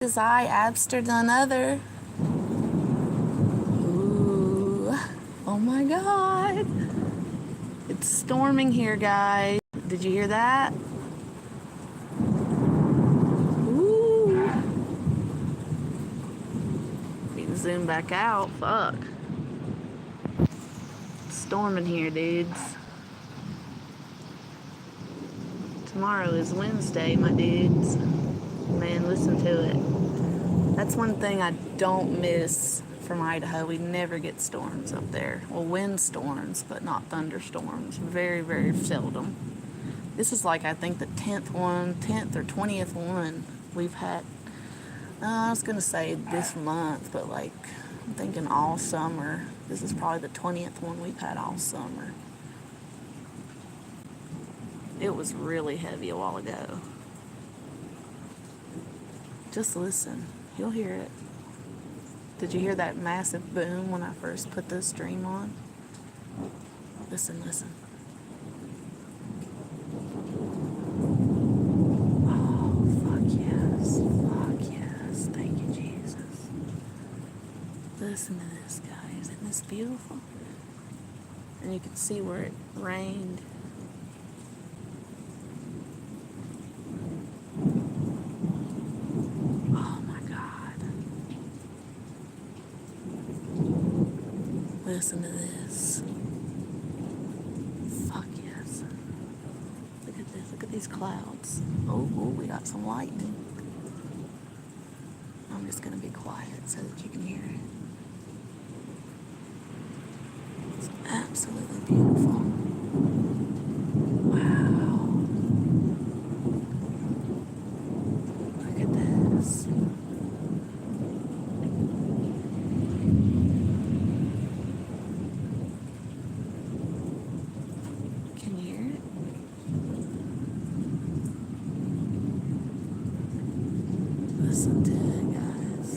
His eye abster than other. Ooh. Oh my God. It's storming here, guys. Did you hear that? Ooh. We can zoom back out. Fuck. It's storming here, dudes. Tomorrow is Wednesday, my dudes. Man, listen to it. That's one thing I don't miss from Idaho. We never get storms up there. Well, wind storms, but not thunderstorms. Very, very seldom. This is like, I think, the 10th or 20th one we've had. I was going to say this month, but like, I'm thinking all summer. This is probably the 20th one we've had all summer. It was really heavy a while ago. Just listen. You'll hear it. Did you hear that massive boom when I first put this stream on? Listen, listen. Oh, fuck yes. Fuck yes. Thank you, Jesus. Listen to this, guys. Isn't this beautiful? And you can see where it rained. Listen to this. Fuck yes. Look at this. Look at these clouds. Oh, we got some lightning. I'm just going to be quiet so that you can hear it. It's absolutely beautiful. Wow. Look at this. Listen to it, guys.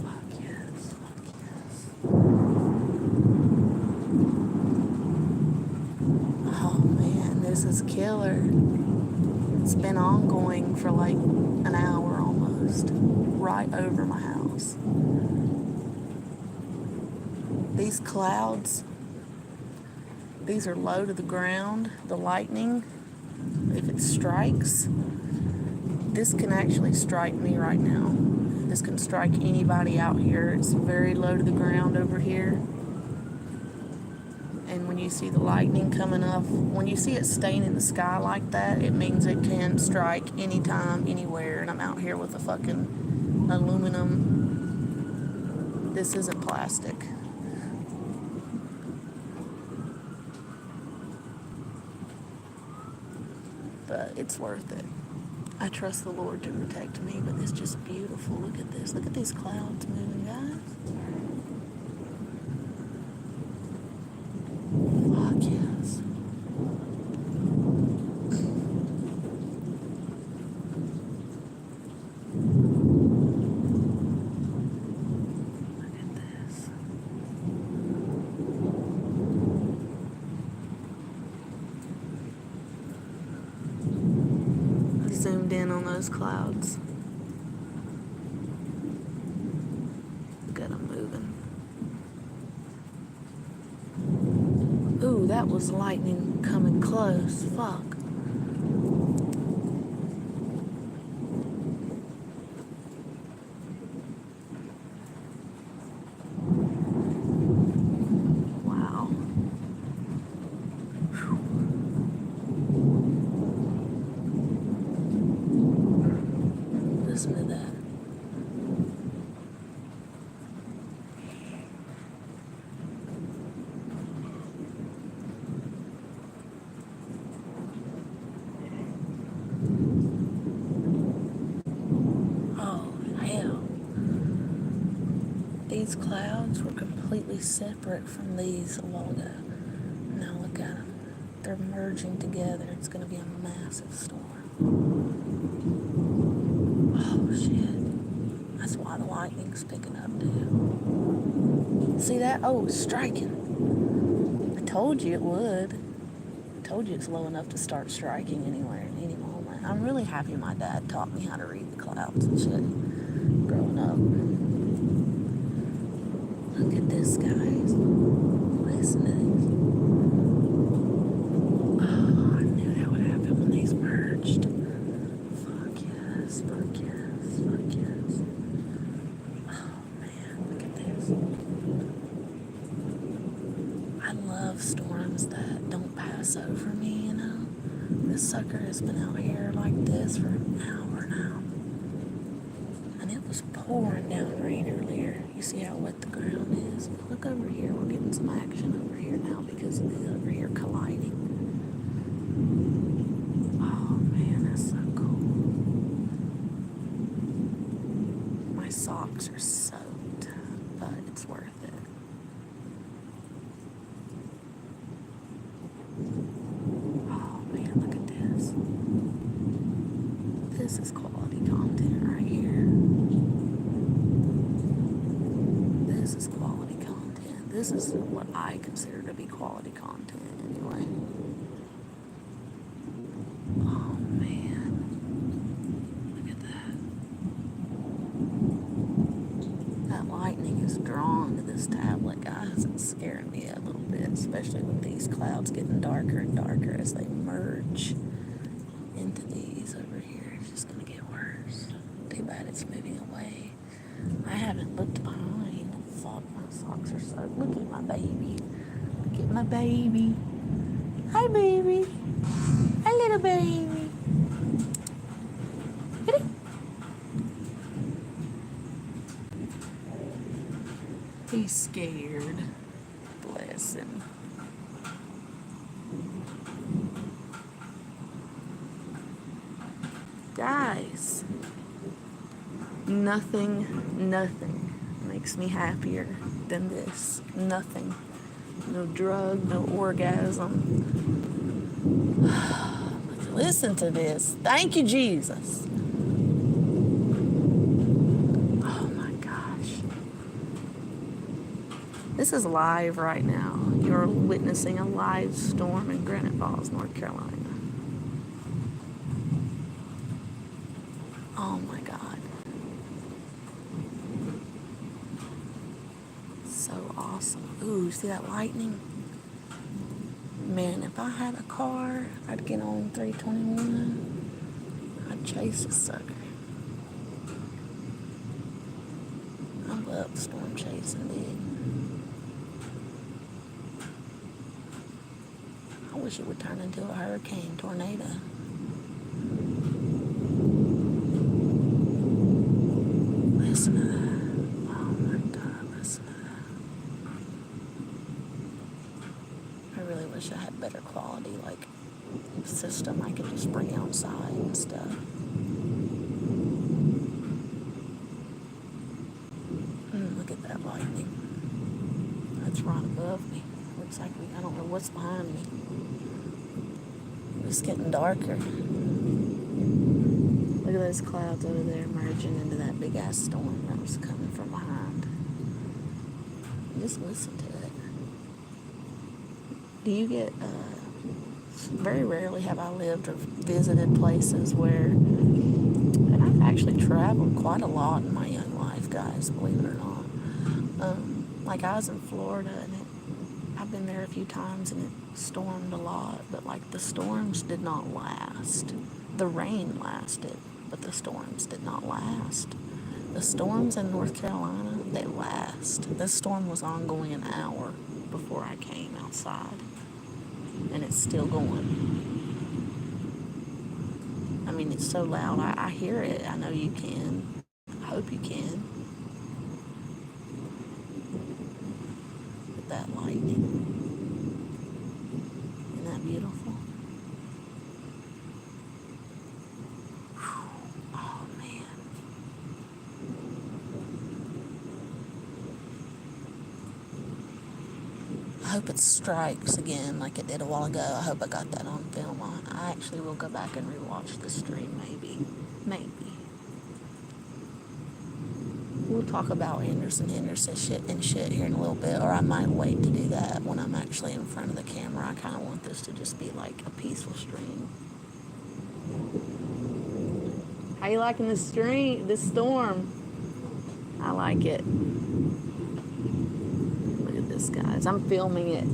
Fuck yes, fuck yes. Oh man, this is killer. It's been ongoing for like an hour almost, right over my house. These clouds, these are low to the ground. The lightning, if it strikes, this can actually strike me right now. This can strike anybody out here. It's very low to the ground over here. And when you see the lightning coming up, when you see it staying in the sky like that, it means it can strike anytime, anywhere. And I'm out here with a fucking aluminum. This isn't plastic. But it's worth it. I trust the Lord to protect me, but it's just beautiful. Look at this. Look at these clouds moving, guys. Fuck yes. Look at this. Zoomed in on those clouds. Look at them moving. Ooh, that was lightning coming close. Fuck. Wow. Whew. Listen to that. Oh, hell. These clouds were completely separate from these a while ago. Now look at them. They're merging together. It's going to be a massive storm. Oh, shit. That's why the lightning's picking up, dude. See that? Oh, it's striking. I told you it would. I told you it's low enough to start striking anywhere at any moment. I'm really happy my dad taught me how to read the clouds and shit growing up. Look at this, guys. Listen to this. Oh, I knew that would happen when these merged. Fuck yes, fuck yes, fuck yes. Oh man, look at this. I love storms that don't pass over me, you know? This sucker has been out here like this for an hour now. And it was pouring down rain earlier. You see how wet the ground is? Look over here. We're getting some action over here now because of these over here colliding. Oh man, that's so cool. My socks are soaked, but it's worth it. Oh man, look at this. This is quality content right here. This is quality content. This is what I consider to be quality content anyway. Oh man. Look at that. That lightning is drawn to this tablet, guys. It's scaring me a little bit, especially with these clouds getting darker and darker as they merge into these over here. It's just gonna get worse. Too bad it's moving away. I haven't looked behind. Fuck, my socks are soaked. Look at my baby. Look at my baby. Hi, baby. Hi, little baby. Get it. He's scared. Bless him. Guys, nothing makes me happier than this. Nothing. No drug, no orgasm. Listen to this. Thank you, Jesus. Oh my gosh. This is live right now. You're witnessing a live storm in Granite Falls, North Carolina. Oh my God. So awesome. Ooh, see that lightning? Man, if I had a car, I'd get on 321. I'd chase a sucker. I love storm chasing, dude. I wish it would turn into a hurricane, tornado. Listen to that. Oh my God, listen to that. I really wish I had better quality, like, system I could just bring outside and stuff. Look at that lightning. That's right above me. Looks like I don't know what's behind me. It's getting darker. Look at those clouds over there merging into that big ass storm that was coming from behind. Just listen to it. Do you get, very rarely have I lived or visited places where, and I've actually traveled quite a lot in my young life, guys, believe it or not. Like I was in Florida and I've been there a few times and it stormed a lot, but like the storms did not last. The rain lasted, but the storms did not last. The storms in North Carolina, they last. This storm was ongoing an hour before I came outside, and it's still going. I mean, it's so loud. I hear it. I know you can. I hope you can. With that lightning. Isn't that beautiful? Oh, man. I hope it strikes again like it did a while ago. I hope I got that on film. I actually will go back and rewatch the stream, maybe. We'll talk about Henderson shit here in a little bit, or I might wait to do that when I'm actually in front of the camera. I kind of want this to just be like a peaceful stream. How you liking this storm? I like it. Look at this, guys. I'm filming it.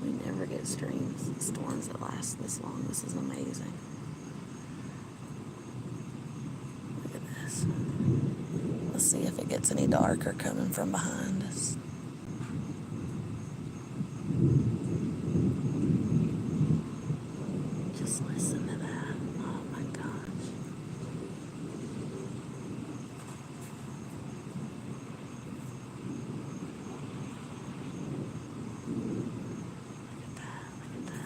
We never get storms that last this long. This is amazing. Look at this. Let's see if it gets any darker coming from behind us. Just listen to that. Oh my gosh. Look at that.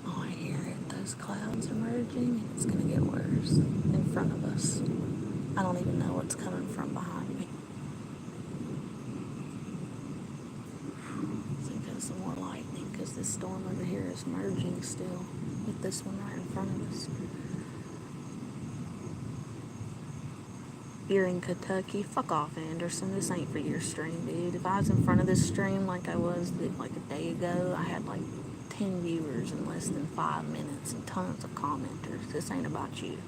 Oh, I hear it. Those clouds are merging and it's going to get worse in front of us. I don't even know what's coming from behind me. I think there's some more lightning because this storm over here is merging still with this one right in front of us. You're in Kentucky. Fuck off, Anderson. This ain't for your stream, dude. If I was in front of this stream like I was like a day ago, I had like 10 viewers in less than 5 minutes and tons of commenters. This ain't about you.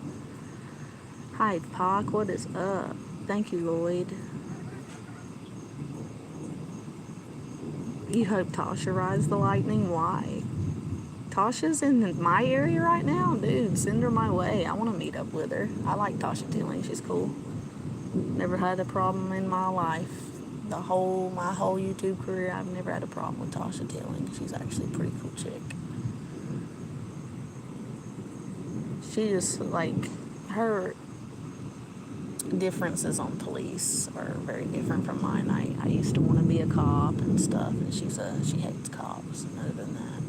Hi, Pac. What is up? Thank you, Lloyd. You hope Tasha rides the lightning? Why? Tasha's in my area right now? Dude, send her my way. I want to meet up with her. I like Tasha Tilling. She's cool. Never had a problem in my life. My whole YouTube career, I've never had a problem with Tasha Tilling. She's actually a pretty cool chick. She just, like, her differences on police are very different from mine. I used to want to be a cop and stuff, and she hates cops. And other than that,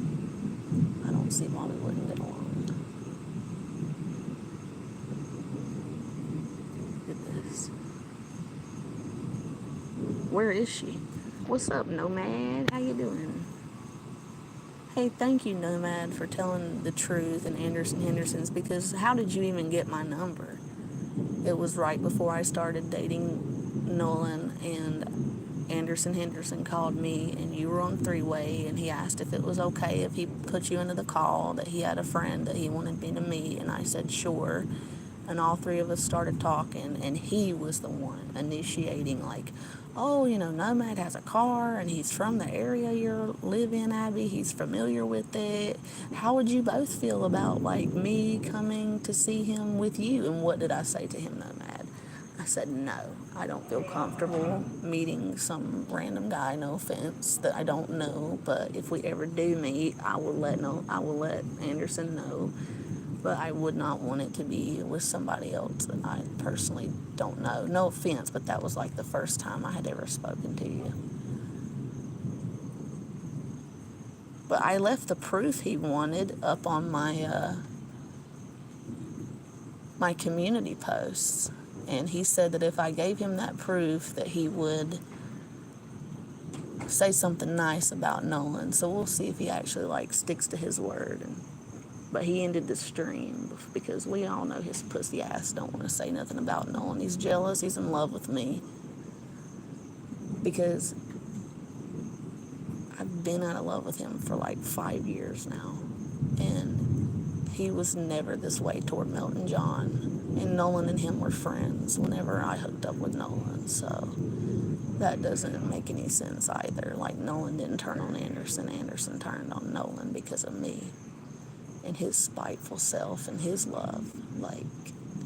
I don't see why we wouldn't get along. Look at this. Where is she? What's up, Nomad? How you doing? Hey, thank you, Nomad, for telling the truth and Anderson Henderson's, because how did you even get my number? It was right before I started dating Nolan, and Anderson Henderson called me, and you were on three-way, and he asked if it was okay if he put you into the call, that he had a friend that he wanted me to meet, and I said sure. And all three of us started talking, and he was the one initiating, like, oh, Nomad has a car, and he's from the area you live in, Abby. He's familiar with it. How would you both feel about, like, me coming to see him with you? And what did I say to him, Nomad? I said, no, I don't feel comfortable meeting some random guy, no offense, that I don't know. But if we ever do meet, I will let Anderson know. But I would not want it to be with somebody else that I personally don't know. No offense, but that was like the first time I had ever spoken to you. But I left the proof he wanted up on my my community posts. And he said that if I gave him that proof that he would say something nice about Nolan. So we'll see if he actually, like, sticks to his word. But he ended the stream because we all know his pussy ass don't want to say nothing about Nolan. He's jealous. He's in love with me. Because I've been out of love with him for like 5 years now. And he was never this way toward Milton John. And Nolan and him were friends whenever I hooked up with Nolan. So that doesn't make any sense either. Like, Nolan didn't turn on Anderson. Anderson turned on Nolan because of me. And his spiteful self and his love. Like,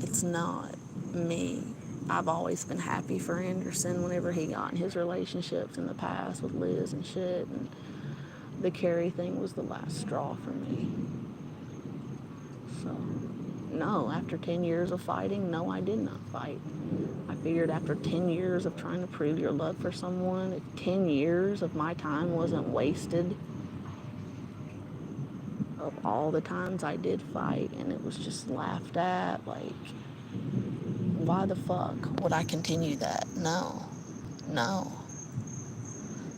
it's not me. I've always been happy for Anderson whenever he got in his relationships in the past with Liz and shit. And the Carrie thing was the last straw for me. So, no, after 10 years of fighting, no, I did not fight. I figured after 10 years of trying to prove your love for someone, if 10 years of my time wasn't wasted of all the times I did fight and it was just laughed at, like, why the fuck would I continue that? No.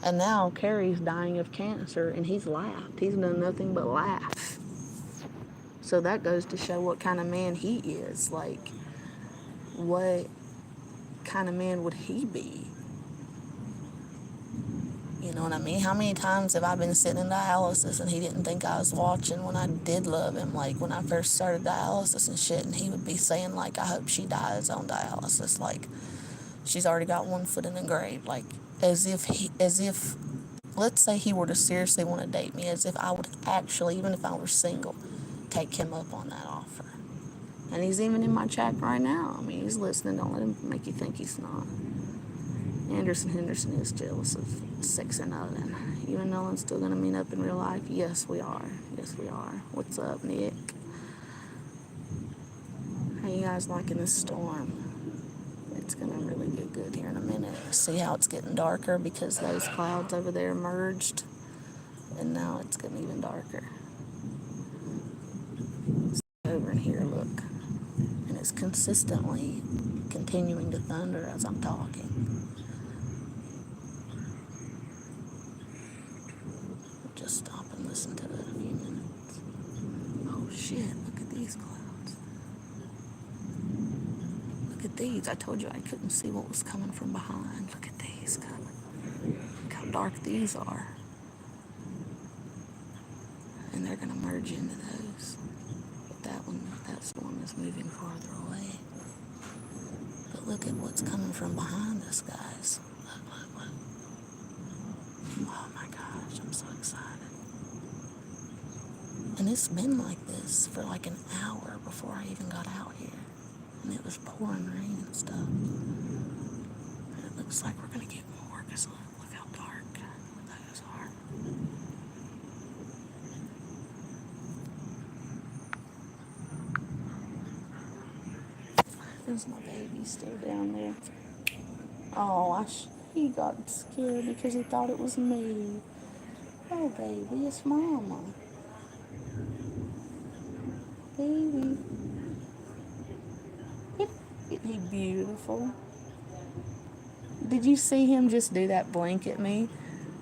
And now Carrie's dying of cancer and he's laughed. He's done nothing but laugh. So that goes to show what kind of man he is. Like, what kind of man would he be? You know what I mean? How many times have I been sitting in dialysis and he didn't think I was watching when I did love him? Like when I first started dialysis and shit, and he would be saying like, I hope she dies on dialysis. Like she's already got one foot in the grave. Like as if, let's say he were to seriously want to date me, as if I would actually, even if I were single, take him up on that offer. And he's even in my chat right now. I mean, he's listening. Don't let him make you think he's not. Anderson Henderson is jealous of 6 and Nolan. You and Nolan still gonna meet up in real life? Yes, we are. Yes, we are. What's up, Nick? How you guys liking this storm? It's gonna really get good here in a minute. See how it's getting darker because those clouds over there merged, and now it's getting even darker. Over in here, look, and it's consistently continuing to thunder as I'm talking. Just stop and listen to it a few minutes. Oh shit, look at these clouds. Look at these. I told you I couldn't see what was coming from behind. Look at these coming. Look how dark these are. And they're gonna merge into those. But that storm is moving farther away. But look at what's coming from behind us, guys. Look. Oh my gosh, I'm so excited. And it's been like this for like an hour before I even got out here. And it was pouring rain and stuff. And it looks like we're going to get more because look how dark those are. There's my baby still down there. Oh, he got scared because he thought it was me. Oh, baby, it's Mama. Baby. Isn't he beautiful? Did you see him just do that blink at me?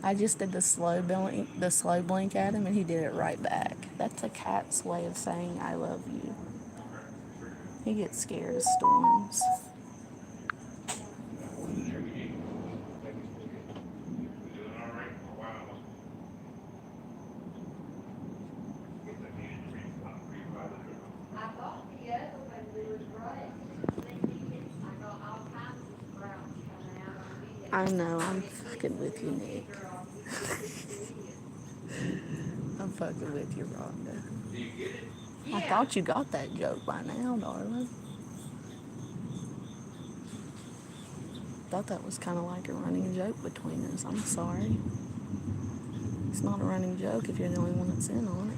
I just did the slow blink at him, and he did it right back. That's a cat's way of saying I love you. He gets scared of storms. I know, I'm fucking with you, Nick. I'm fucking with you, Rhonda. I thought you got that joke by now, darling. Thought that was kind of like a running joke between us. I'm sorry. It's not a running joke if you're the only one that's in on it.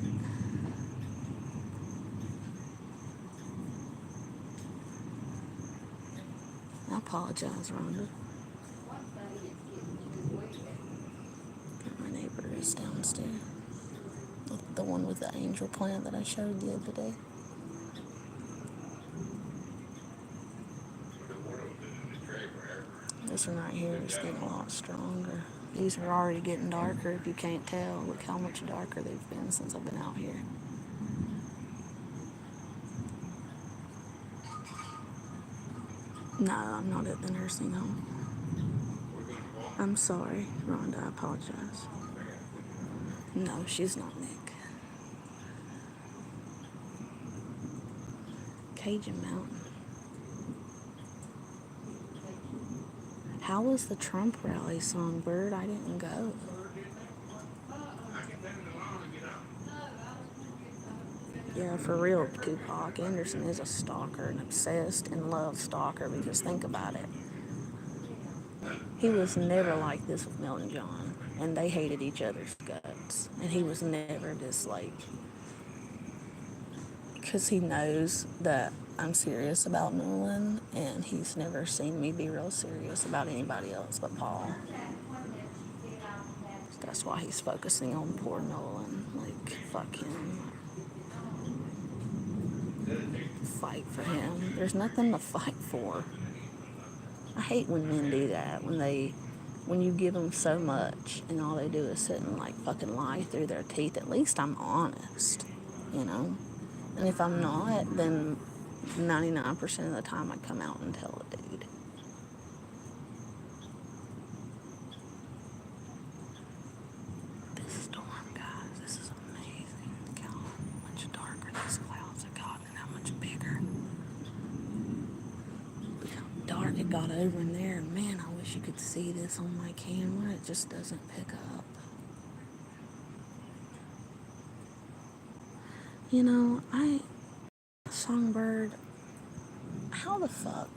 I apologize, Rhonda. My neighbor is downstairs. The one with the angel plant that I showed the other day. This one right here is getting a lot stronger. These are already getting darker if you can't tell. Look how much darker they've been since I've been out here. No, I'm not at the nursing home. I'm sorry, Rhonda, I apologize. No, she's not Nick. Cajun Mountain. How was the Trump rally, Songbird? I didn't go. Yeah, for real, Tupac. Anderson is a stalker, an obsessed and loved stalker, because think about it. He was never like this with Mel and John, and they hated each other's guts. And he was never just like, because he knows that I'm serious about Nolan, and he's never seen me be real serious about anybody else but Paul. That's why he's focusing on poor Nolan. Like, fuck him. Fight for him. There's nothing to fight for. I hate when men do that. When you give them so much and all they do is sit and like fucking lie through their teeth. At least I'm honest, you know? And if I'm not, then 99% of the time I come out and tell a dude. got over in there. Man, I wish you could see this on my camera. It just doesn't pick up. You know, Songbird, how the fuck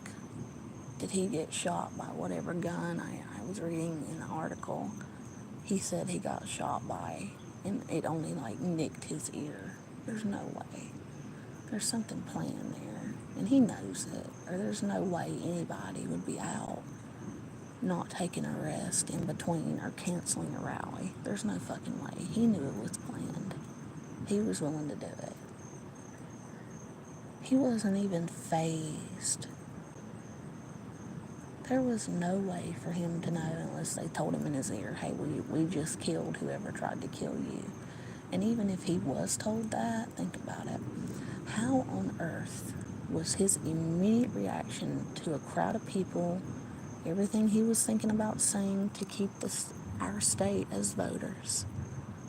did he get shot by whatever gun I was reading in the article? He said he got shot by, and it only like nicked his ear. There's no way. There's something planned there, and he knows it. Or there's no way anybody would be out not taking a rest in between or canceling a rally. There's no fucking way. He knew it was planned. He was willing to do it. He wasn't even fazed. There was no way for him to know unless they told him in his ear, hey, we just killed whoever tried to kill you. And even if he was told that, think about it. How on earth was his immediate reaction to a crowd of people, everything he was thinking about saying to keep our state as voters,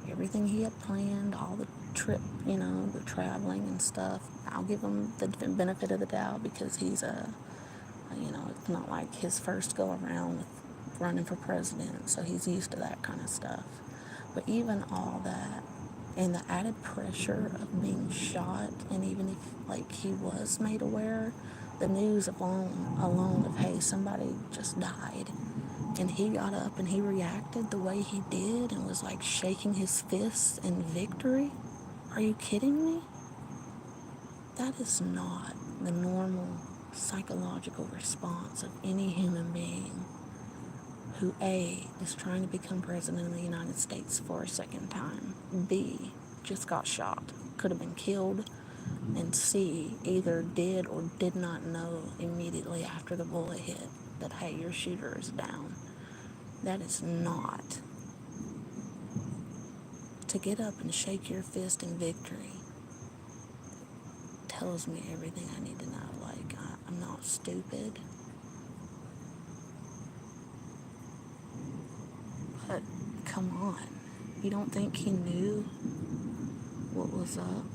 everything he had planned, all the trip, the traveling and stuff. I'll give him the benefit of the doubt because he's it's not like his first go around with running for president, so he's used to that kind of stuff. But even all that, and the added pressure of being shot, and even if like he was made aware, the news alone of, hey, somebody just died, and he got up and he reacted the way he did and was like shaking his fists in victory. Are you kidding me? That is not the normal psychological response of any human being who A, is trying to become president of the United States for a second time, B, just got shot, could have been killed, and C, either did or did not know immediately after the bullet hit that, hey, your shooter is down. That is not. To get up and shake your fist in victory tells me everything I need to know. Like, I'm not stupid. But, come on. You don't think he knew what was up?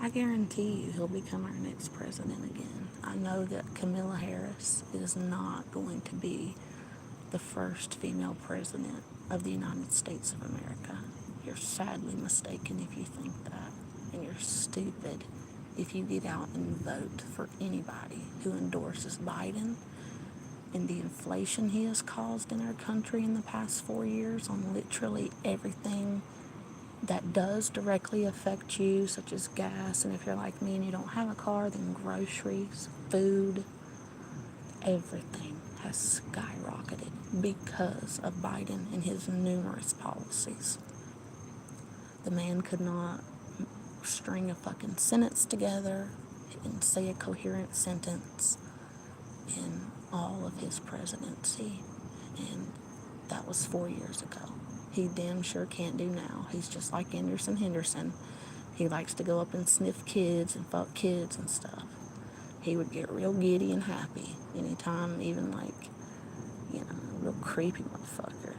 I guarantee you he'll become our next president again. I know that Kamala Harris is not going to be the first female president of the United States of America. You're sadly mistaken if you think that. And you're stupid if you get out and vote for anybody who endorses Biden and the inflation he has caused in our country in the past 4 years on literally everything that does directly affect you, such as gas, and if you're like me and you don't have a car, then groceries, food, everything has skyrocketed because of Biden and his numerous policies. The man could not string a fucking sentence together and say a coherent sentence in all of his presidency, and that was 4 years ago. He damn sure can't do now. He's just like Anderson Henderson. He likes to go up and sniff kids and fuck kids and stuff. He would get real giddy and happy anytime, even like, a real creepy motherfucker.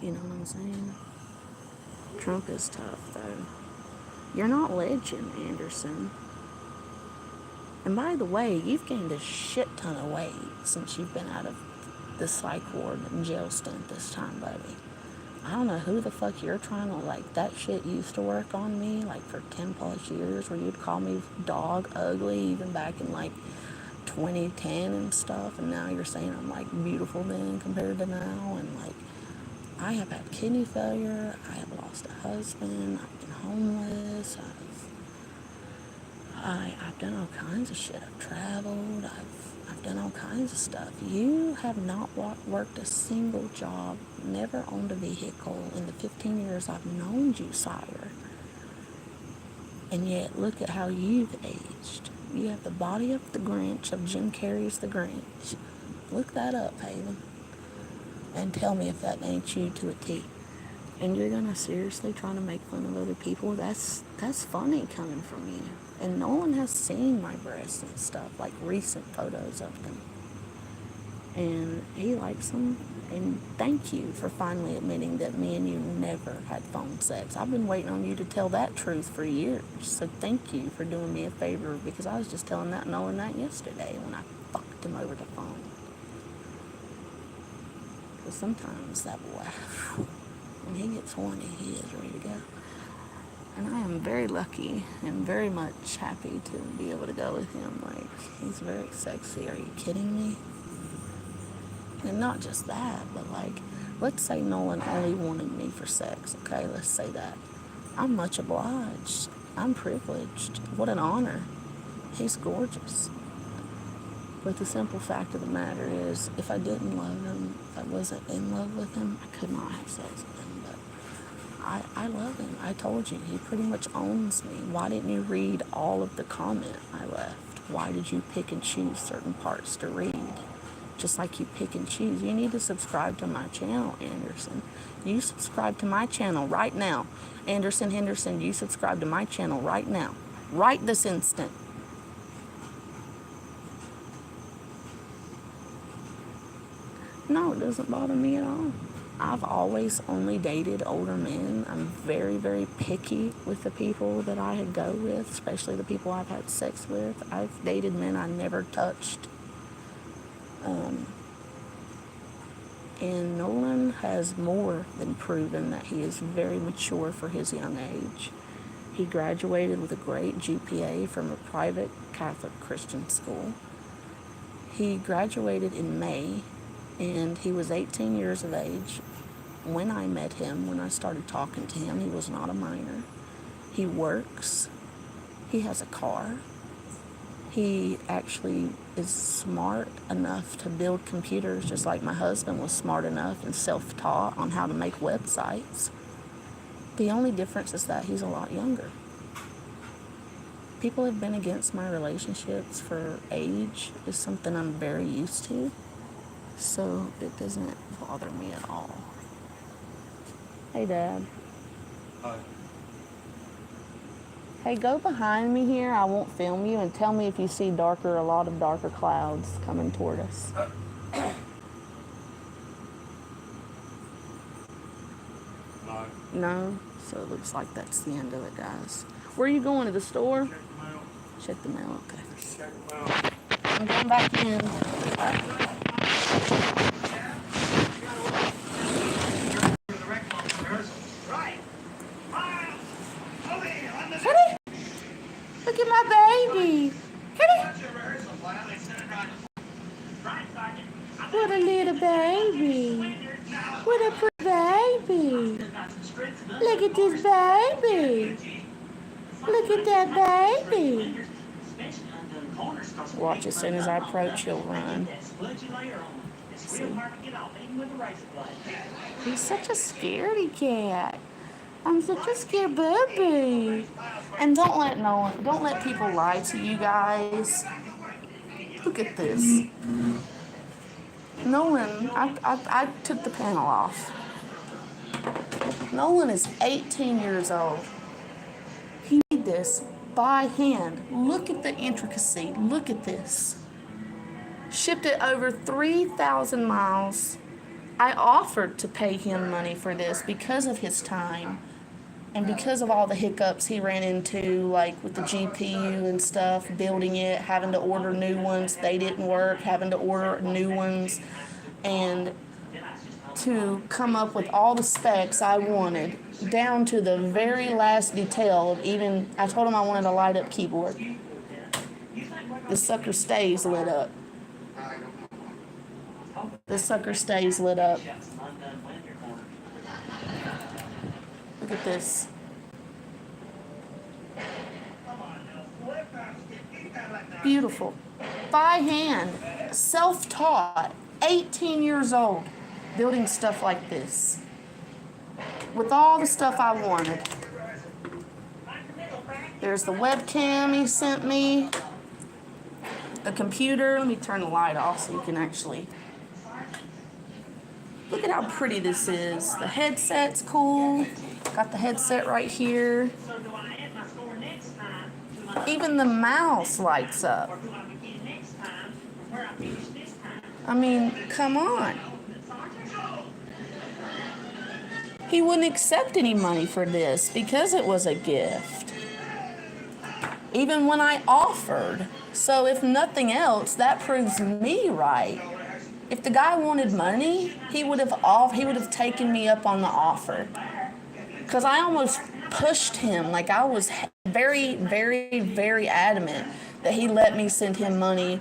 You know what I'm saying? Trump is tough, though. You're not legend, Anderson. And by the way, you've gained a shit ton of weight since you've been out of the psych ward and jail stint this time, buddy. I don't know who the fuck you're trying to, like, that shit used to work on me, like, for 10 plus years, where you'd call me dog ugly, even back in, like, 2010 and stuff, and now you're saying I'm, like, beautiful then compared to now, and, like, I have had kidney failure, I have lost a husband, I've been homeless, I've done all kinds of shit. I've traveled, I've done all kinds of stuff. You have not worked a single job, never owned a vehicle in the 15 years I've known you, sire. And yet, look at how you've aged. You have the body of the Grinch, of Jim Carrey's The Grinch. Look that up, Haven. And tell me if that ain't you to a T. And you're gonna seriously try to make fun of other people? That's funny coming from you. And no one has seen my breasts and stuff, like recent photos of them. And he likes them. And thank you for finally admitting that me and you never had phone sex. I've been waiting on you to tell that truth for years. So thank you for doing me a favor, because I was just telling that Nolan that yesterday when I fucked him over the phone. Because sometimes that boy, when he gets horny, he is ready to go. And I am very lucky and very much happy to be able to go with him. Like, he's very sexy. Are you kidding me? And not just that, but like, let's say Nolan only wanted me for sex, okay? Let's say that. I'm much obliged. I'm privileged. What an honor. He's gorgeous. But the simple fact of the matter is, if I didn't love him, if I wasn't in love with him, I could not have sex with him. But I love him. I told you, he pretty much owns me. Why didn't you read all of the comment I left? Why did you pick and choose certain parts to read? Just like you pick and choose. You need to subscribe to my channel, Anderson. You subscribe to my channel right now. Anderson Henderson, you subscribe to my channel right now. Right this instant. No, it doesn't bother me at all. I've always only dated older men. I'm very, very picky with the people that I go with, especially the people I've had sex with. I've dated men I never touched. And Nolan has more than proven that he is very mature for his young age. He graduated with a great GPA from a private Catholic Christian school. He graduated in May, and he was 18 years of age when I met him. When I started talking to him, he was not a minor. He works. He has a car. He actually is smart enough to build computers, just like my husband was smart enough and self-taught on how to make websites. The only difference is that he's a lot younger. People have been against my relationships for age is something I'm very used to, so it doesn't bother me at all. Hey, Dad. Hi. Hey, go behind me here. I won't film you, and tell me if you see a lot of darker clouds coming toward us. No. No? So it looks like that's the end of it, guys. Where are you going, to the store? Check the mail. Check the mail, okay. Check the mail. I'm going back in. Kitty! Look at my baby! Kitty! What a little baby! What a pretty baby! Look at this baby! Look at that baby! Watch, as soon as I approach, he'll run. See? He's such a scaredy cat. I'm such a scared baby. And don't let people lie to you guys. Look at this. Nolan, I took the panel off. Nolan is 18 years old. He did this by hand. Look at the intricacy. Look at this. Shipped it over 3,000 miles. I offered to pay him money for this because of his time and because of all the hiccups he ran into, like with the GPU and stuff, building it, having to order new ones. They didn't work, having to order new ones, and to come up with all the specs I wanted, down to the very last detail of even, I told him I wanted a light up keyboard. The sucker stays lit up. The sucker stays lit up. Look at this. Beautiful. By hand. Self-taught. 18 years old. Building stuff like this. With all the stuff I wanted. There's the webcam he sent me. The computer. Let me turn the light off so you can actually... Look at how pretty this is. The headset's cool. Got the headset right here. Even the mouse lights up. I mean, come on. He wouldn't accept any money for this because it was a gift. Even when I offered. So if nothing else, that proves me right. If the guy wanted money, he would have taken me up on the offer. Because I almost pushed him. Like, I was very, very, very adamant that he let me send him money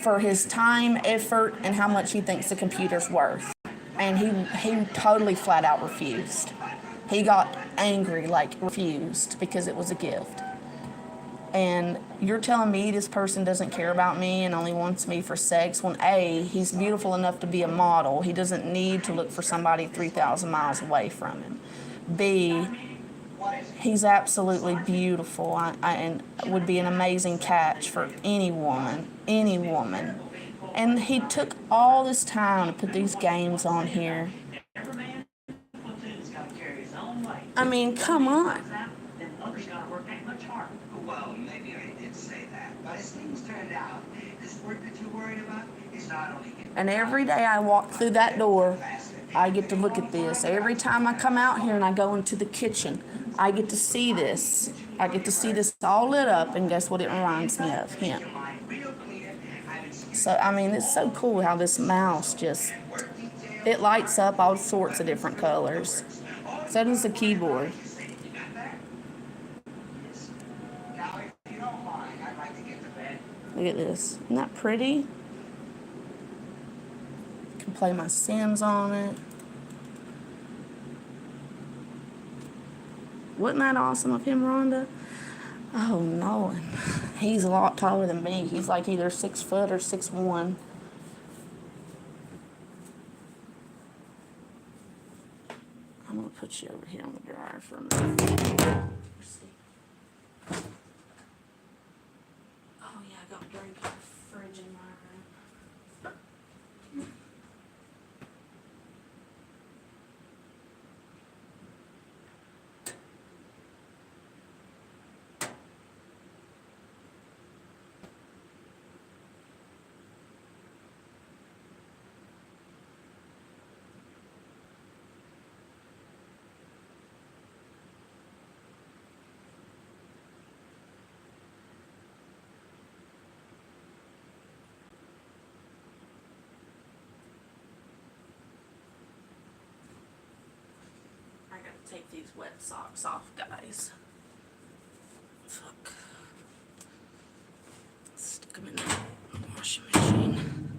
for his time, effort, and how much he thinks the computer's worth. And he totally flat out refused. He got angry, like refused, because it was a gift. And you're telling me this person doesn't care about me and only wants me for sex when A, he's beautiful enough to be a model. He doesn't need to look for somebody 3,000 miles away from him. B, he's absolutely beautiful and would be an amazing catch for any woman. Any woman. And he took all this time to put these games on here. I mean, come on. Well, maybe I did say that, but as things turned out, this work that you're worried about is not only getting... And every day I walk through that door, I get to look at this. Every time I come out here and I go into the kitchen, I get to see this. I get to see this all lit up, and guess what it reminds me of? Him. So, I mean, it's so cool how this mouse just, it lights up all sorts of different colors. So does the keyboard. Look at this. Isn't that pretty? I can play my Sims on it. Wasn't that awesome of him, Rhonda? Oh, no. He's a lot taller than me. He's like either 6 foot or 6'1". I'm going to put you over here on the dryer for a minute. Oh, yeah, I got a drink in the fridge in my room. I gotta take these wet socks off, guys. Fuck. Stick them in the washing machine.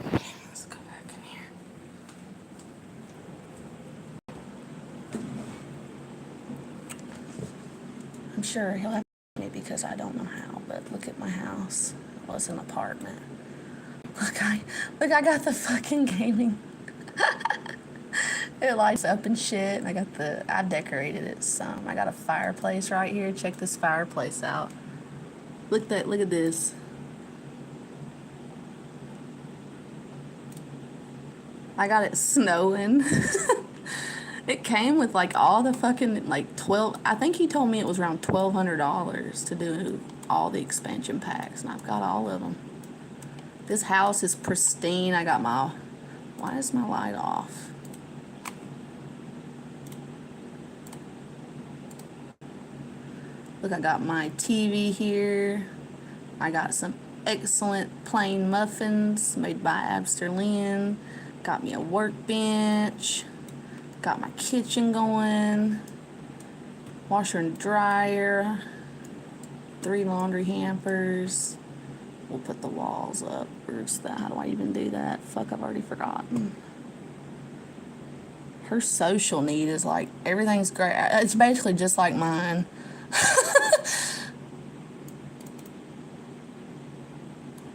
Let's go back in here. I'm sure he'll have me because I don't know how, but look at my house. It was an apartment. Look, I got the fucking gaming. It lights up and shit, and I decorated it some. I got a fireplace right here. Check this fireplace out. Look at this. I got it snowing. It came with like all the fucking like 12, I think he told me it was around $1,200 to do all the expansion packs, and I've got all of them. This house is pristine. I got why is my light off? Look, I got my TV here. I got some excellent plain muffins made by Absterlin. Got me a workbench. Got my kitchen going. Washer and dryer. 3 laundry hampers. We'll put the walls up. Where's that? How do I even do that? Fuck, I've already forgotten. Her social need is like, everything's great. It's basically just like mine.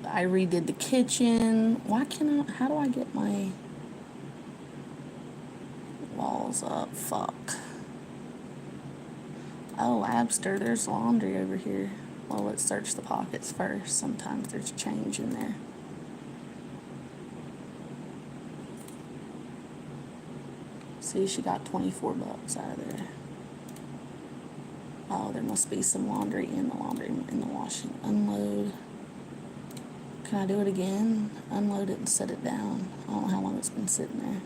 I redid the kitchen. How do I get my walls up? Fuck. Oh, Abster, there's laundry over here. Well, let's search the pockets first. Sometimes there's change in there. See, she got $24 out of there. Oh, there must be some laundry in the washing. Unload. Can I do it again? Unload it and set it down. I don't know how long it's been sitting there.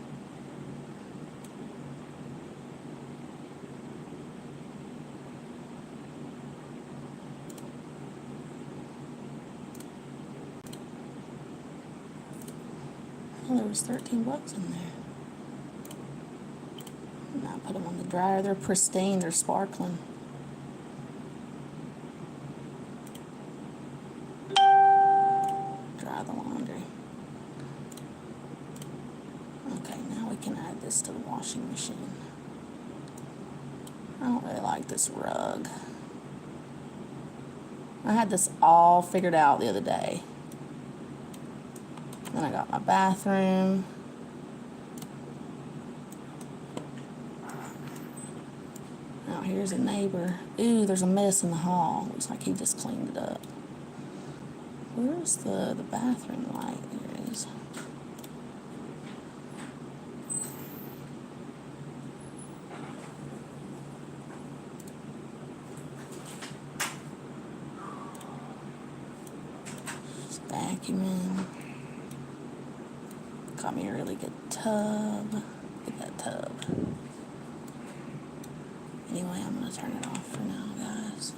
Oh, there was 13 bucks in there. Now put them on the dryer. They're pristine. They're sparkling. Dry the laundry. Okay, now we can add this to the washing machine. I don't really like this rug. I had this all figured out the other day. Then I got my bathroom. Now here's a neighbor. Ooh, there's a mess in the hall. Looks like he just cleaned it up. Where's the bathroom light? Here it is. Just vacuuming. Got me a really good tub. Look at that tub. Anyway, I'm gonna turn it off for now, guys.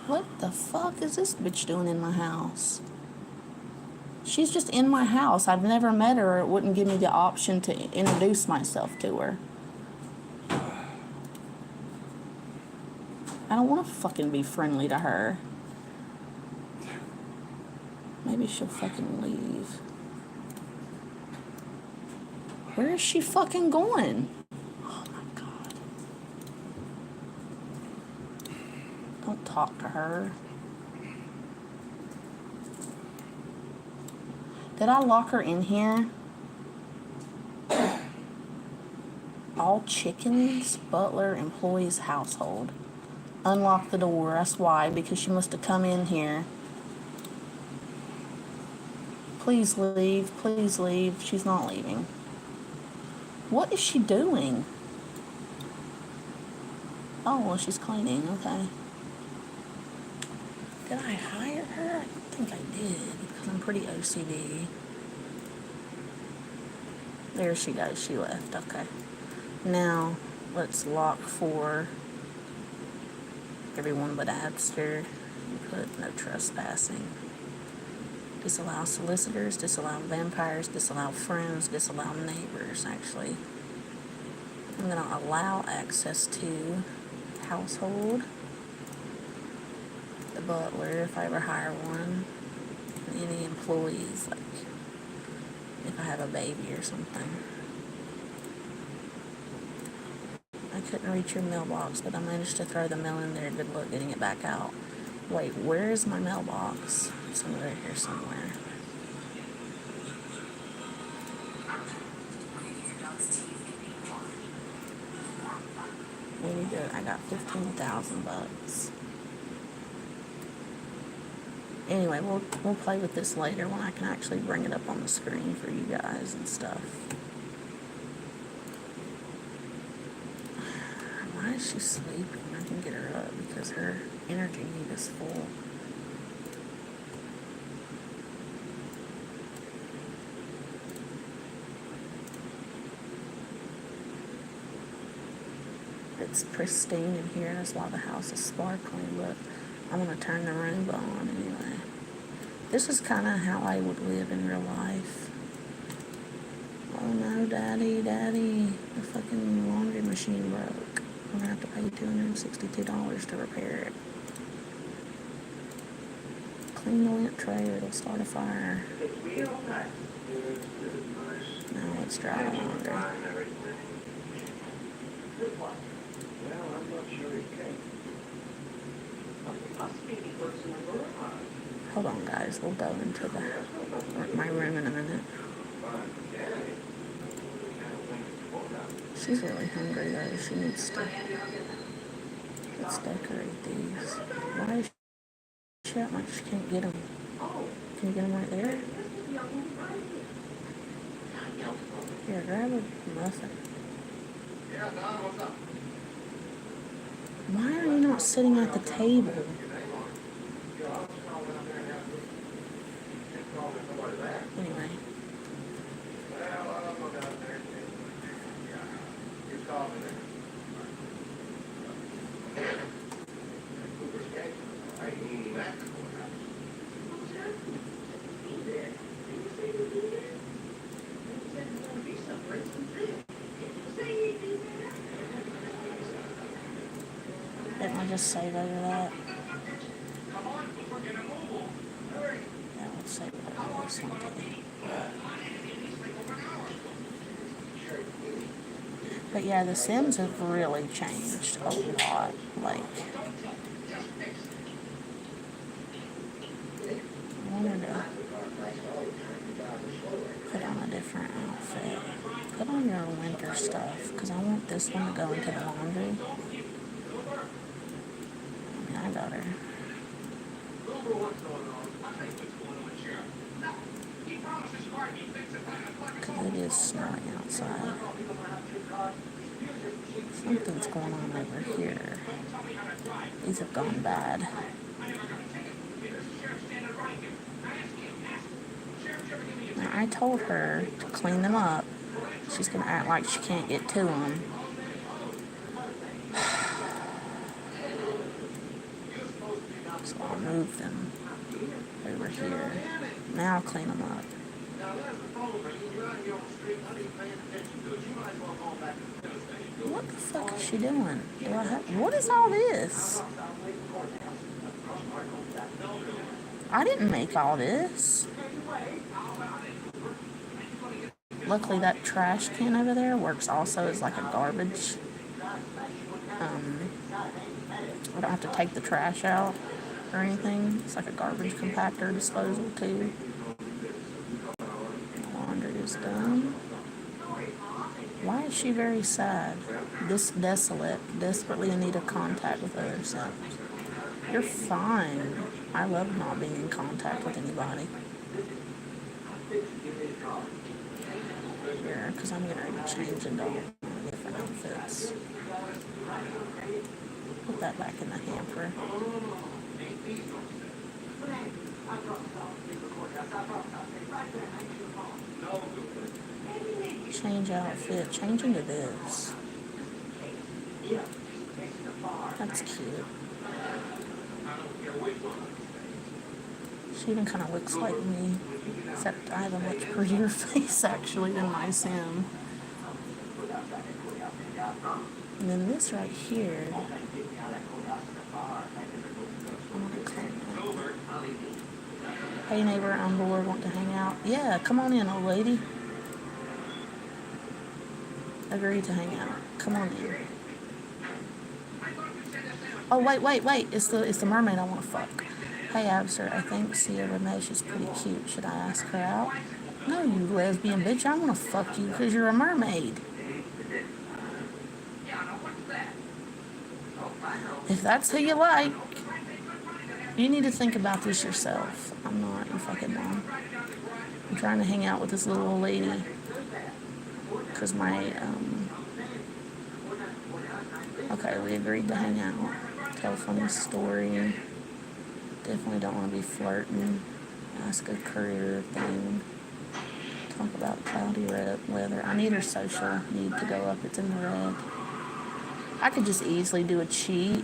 What the fuck is this bitch doing in my house? She's just in my house. I've never met her. It wouldn't give me the option to introduce myself to her. I don't want to fucking be friendly to her. Maybe she'll fucking leave. Where is she fucking going? Oh my god. Don't talk to her. Did I lock her in here? All chickens, butler, employees, household. Unlock the door. That's why, because she must have come in here. Please leave. Please leave. She's not leaving. What is she doing? Oh, well, she's cleaning. Okay. Did I hire her? I think I did, because I'm pretty OCD. There she goes. She left. Okay. Now, let's lock for everyone but Abster. Put no trespassing. Disallow solicitors, disallow vampires, disallow friends, disallow neighbors, actually. I'm going to allow access to household, the butler, if I ever hire one, and any employees, like if I have a baby or something. I couldn't reach your mailbox, but I managed to throw the mail in there. Good luck getting it back out. Wait, where is my mailbox? It's over here somewhere. Maybe good. I got 15,000 bucks. Anyway, we'll play with this later when I can actually bring it up on the screen for you guys and stuff. Why is she sleeping? I can get her up because her energy need is full. It's pristine in here. That's why the house is sparkling, but I'm going to turn the Roomba on anyway. This is kind of how I would live in real life. Oh no, Daddy, the fucking laundry machine broke. I'm going to have to pay $262 to repair it. Clean the lint tray or it'll start a fire. Now let's dry the laundry. Hold on, guys. We'll go into my room in a minute. She's really hungry, though. She needs to... Let's decorate these. Why is she out much? She can't get them. Can you get them right there? Here, grab a muffin. Why are you not sitting at the table? Anyway. Didn't I just save over that? Yeah, let's save over this one too. But yeah, the Sims have really changed a lot. Like, I wanted to put on a different outfit. Put on your winter stuff, because I want this one to go into the laundry. I mean, I got her. Because it is snowing outside. Something's going on over here. These have gone bad. Now, I told her to clean them up. She's going to act like she can't get to them. So I'll move them over here. Now I'll clean them up. What the fuck is she doing? What is all this? I didn't make all this. Luckily that trash can over there works also as like a garbage. I don't have to take the trash out or anything. It's like a garbage compactor disposal too. The laundry is done. Why is she very sad? This desolate, desperately in need of contact with other Sims. You're fine. I love not being in contact with anybody. Here, because I'm getting ready to change into all different outfits. Put that back in the hamper. Change outfit. Change into this. That's cute. She even kind of looks like me, except I have a much prettier face actually than my Sim. And then this right here, I'm gonna clean that. Hey neighbor, I'm bored, want to hang out? Yeah, come on in, old lady. Agree to hang out. Come on in. Oh wait! It's the mermaid I want to fuck. Hey Abster, I think Sia Ramesh is pretty cute. Should I ask her out? No, you lesbian bitch. I want to fuck you because you're a mermaid. If that's who you like, you need to think about this yourself. I'm not your fucking mom. I'm trying to hang out with this little old lady because my okay, we agreed to hang out. Tell a funny story. Definitely don't want to be flirting. Ask a career thing. Talk about cloudy weather. I need her social need to go up. It's in the red. I could just easily do a cheat.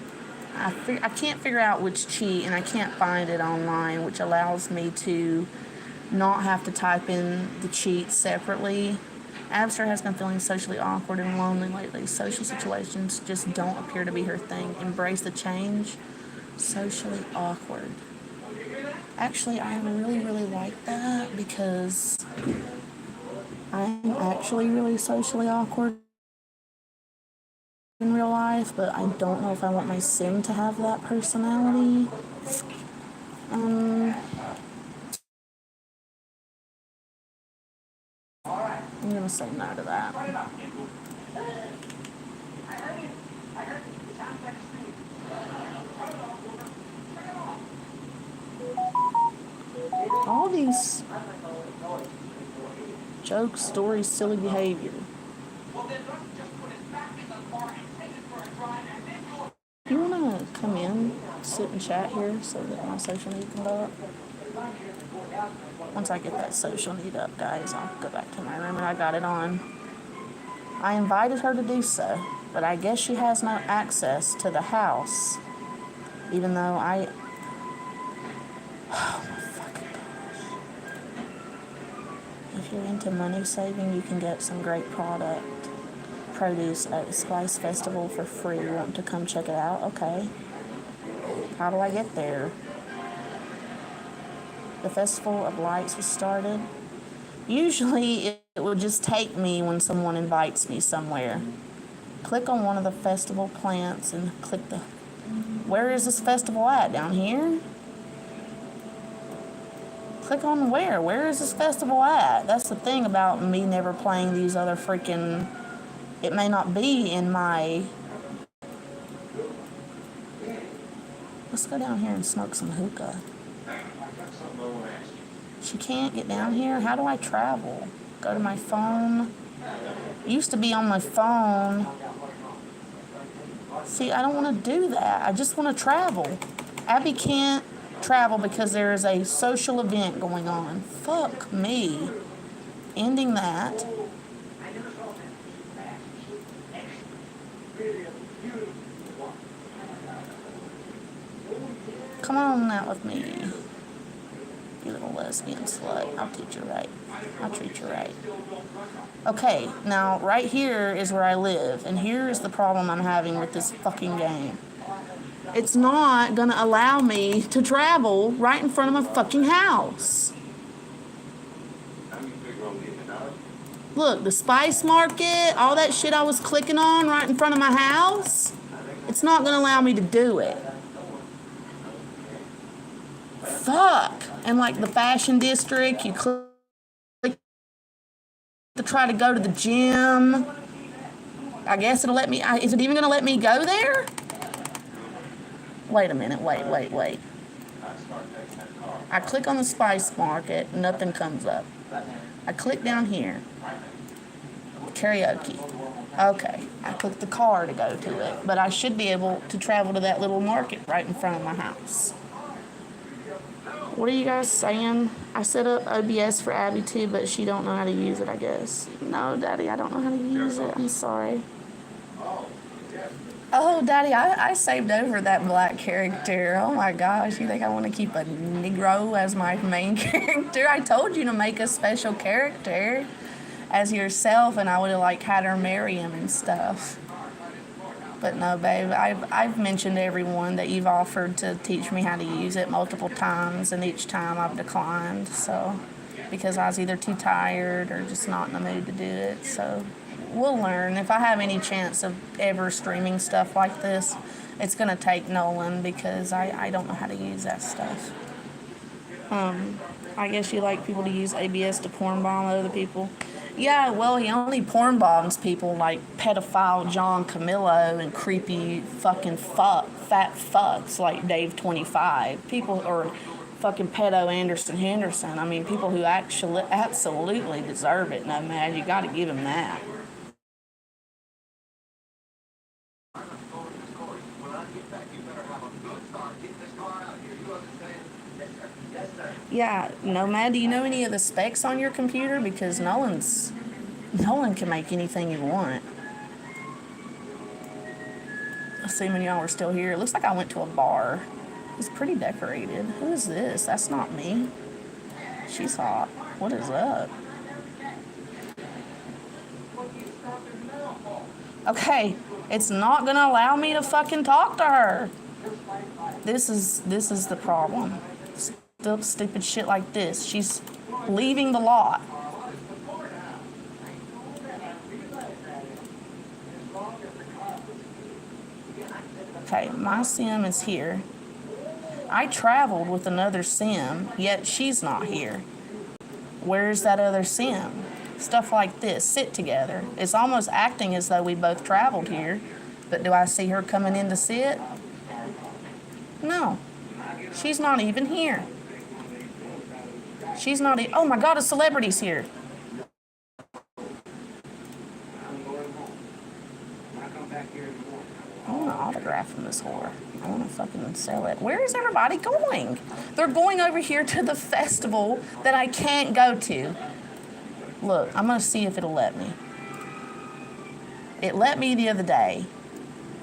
I can't figure out which cheat, and I can't find it online, which allows me to not have to type in the cheat separately. Abster has been feeling socially awkward and lonely lately. Social situations just don't appear to be her thing. Embrace the change. Socially awkward. Actually, I really, really like that because I'm actually really socially awkward in real life, but I don't know if I want my Sim to have that personality. I'm gonna say no to that. All these jokes, stories, silly behavior. You wanna come in, sit and chat here so that my social need can go up? Once I get that social need up, guys, I'll go back to my room and I got it on. I invited her to do so, but I guess she has no access to the house. Even though I... Oh my fucking gosh. If you're into money saving, you can get some great produce at the Spice Festival for free. You want to come check it out? Okay. How do I get there? The Festival of Lights was started. Usually it would just take me when someone invites me somewhere. Click on one of the festival plants and click the... Where is this festival at? Down here? Click on where? Where is this festival at? That's the thing about me never playing these other freaking... It may not be in my... Let's go down here and smoke some hookah. She can't get down here? How do I travel? Go to my phone. It used to be on my phone. See, I don't want to do that. I just want to travel. Abby can't travel because there is a social event going on. Fuck me. Ending that. Come on out with me. You little lesbian slut. I'll teach you right. I'll treat you right. Okay, now right here is where I live, and here is the problem I'm having with this fucking game. It's not gonna allow me to travel right in front of my fucking house. Look, the Spice Market, all that shit I was clicking on right in front of my house, it's not gonna allow me to do it. Fuck. And like the fashion district, you click to try to go to the gym. I guess it'll let me, is it even gonna let me go there? Wait a minute, wait. I click on the Spice Market, nothing comes up. I click down here. Karaoke. Okay, I click the car to go to it, but I should be able to travel to that little market right in front of my house. What are you guys saying? I set up OBS for Abby too, but she don't know how to use it, I guess. No, Daddy, I don't know how to use it. I'm sorry. Oh, Daddy, I saved over that black character. Oh my gosh, you think I want to keep a Negro as my main character? I told you to make a special character as yourself, and I would have like had her marry him and stuff. But no, babe, I've mentioned to everyone that you've offered to teach me how to use it multiple times, and each time I've declined. So, because I was either too tired or just not in the mood to do it. So, we'll learn. If I have any chance of ever streaming stuff like this, it's going to take Nolan because I don't know how to use that stuff. I guess you like people to use ABS to porn bomb other people. Yeah, well, he only porn bombs people like pedophile John Camillo and creepy fucking fat fucks like Dave 25. People, or fucking pedo Anderson Henderson. I mean, people who actually absolutely deserve it, no man. You gotta give him that. Yeah, Nomad, do you know any of the specs on your computer? Because Nolan can make anything you want. Assuming y'all are still here. It looks like I went to a bar. It's pretty decorated. Who is this? That's not me. She's hot. What is up? Okay, it's not gonna allow me to fucking talk to her. This is the problem. Stupid shit like this. She's leaving the lot. Okay, my sim is here. I traveled with another sim, yet she's not here. Where's that other sim? Stuff like this. Sit together. It's almost acting as though we both traveled here, but do I see her coming in to sit? No. She's not even here. She's not. Oh my God, a celebrity's here. I want to autograph from this whore. I want to fucking sell it. Where is everybody going? They're going over here to the festival that I can't go to. Look, I'm going to see if it'll let me. It let me the other day.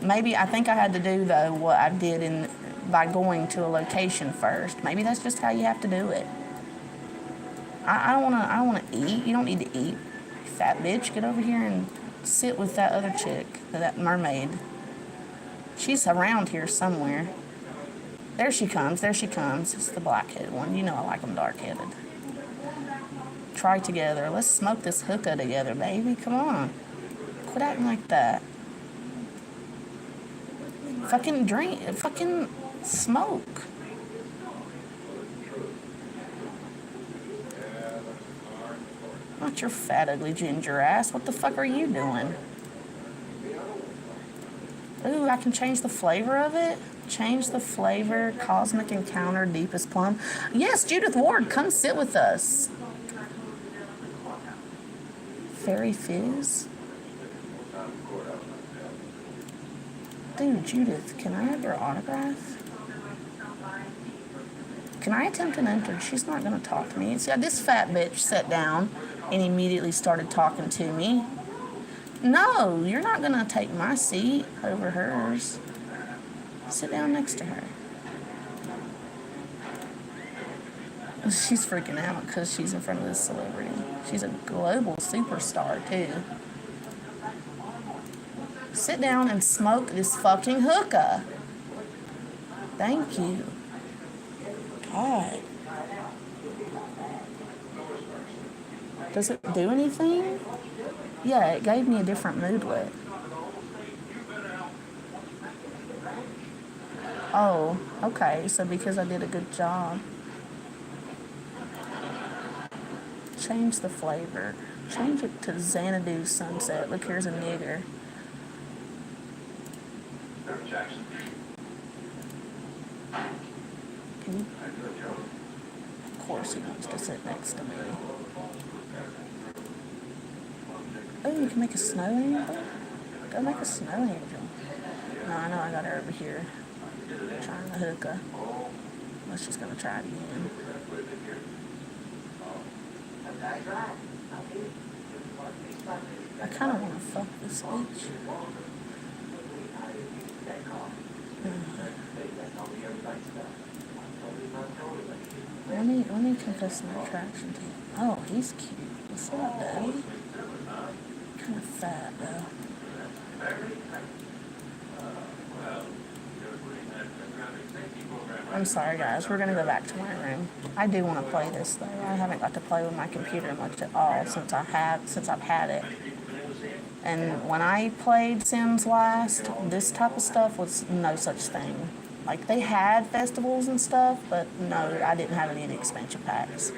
Maybe I think I had to do, though, what I did by going to a location first. Maybe that's just how you have to do it. I don't want to eat. You don't need to eat. You fat bitch, get over here and sit with that other chick, that mermaid. She's around here somewhere. There she comes. It's the black-headed one. You know I like them dark-headed. Try together. Let's smoke this hookah together, baby. Come on. Quit acting like that. Fucking drink. Fucking smoke. Not your fat, ugly ginger ass. What the fuck are you doing? Ooh, I can change the flavor of it. Change the flavor. Cosmic Encounter, Deepest Plum. Yes, Judith Ward, come sit with us. Fairy Fizz. Dude, Judith, can I have your autograph? Can I attempt an enter? She's not going to talk to me. See, this fat bitch sat down and immediately started talking to me. No, you're not going to take my seat over hers. Sit down next to her. She's freaking out because she's in front of this celebrity. She's a global superstar, too. Sit down and smoke this fucking hookah. Thank you. God. Does it do anything? Yeah, it gave me a different moodlet. Oh, okay, so because I did a good job. Change the flavor. Change it to Xanadu Sunset. Look, here's a nigger. Can you? Of course he wants to sit next to me. Oh, you can make a snow angel? Go make a snow angel. No, I know I got her over here. Trying the hookah. Unless she's gonna try it again. I kind of want to fuck this bitch. Let me confess my attraction to him. Oh, he's cute. What's up, daddy? Kind of fat, though. I'm sorry, guys. We're going to go back to my room. I do want to play this, though. I haven't got to play with my computer much at all since I've had it. And when I played Sims last, this type of stuff was no such thing. Like, they had festivals and stuff, but no, I didn't have any of the expansion packs.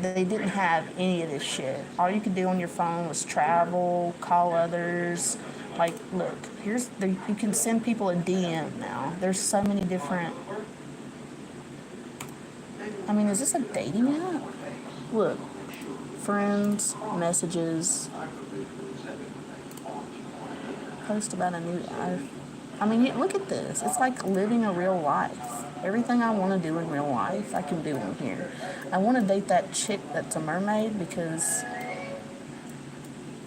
They didn't have any of this shit. All you could do on your phone was travel, call others. Like, look, you can send people a DM now. There's so many different... I mean, is this a dating app? Look, friends, messages, post about a new life. I mean, look at this. It's like living a real life. Everything I want to do in real life, I can do in here. I want to date that chick that's a mermaid because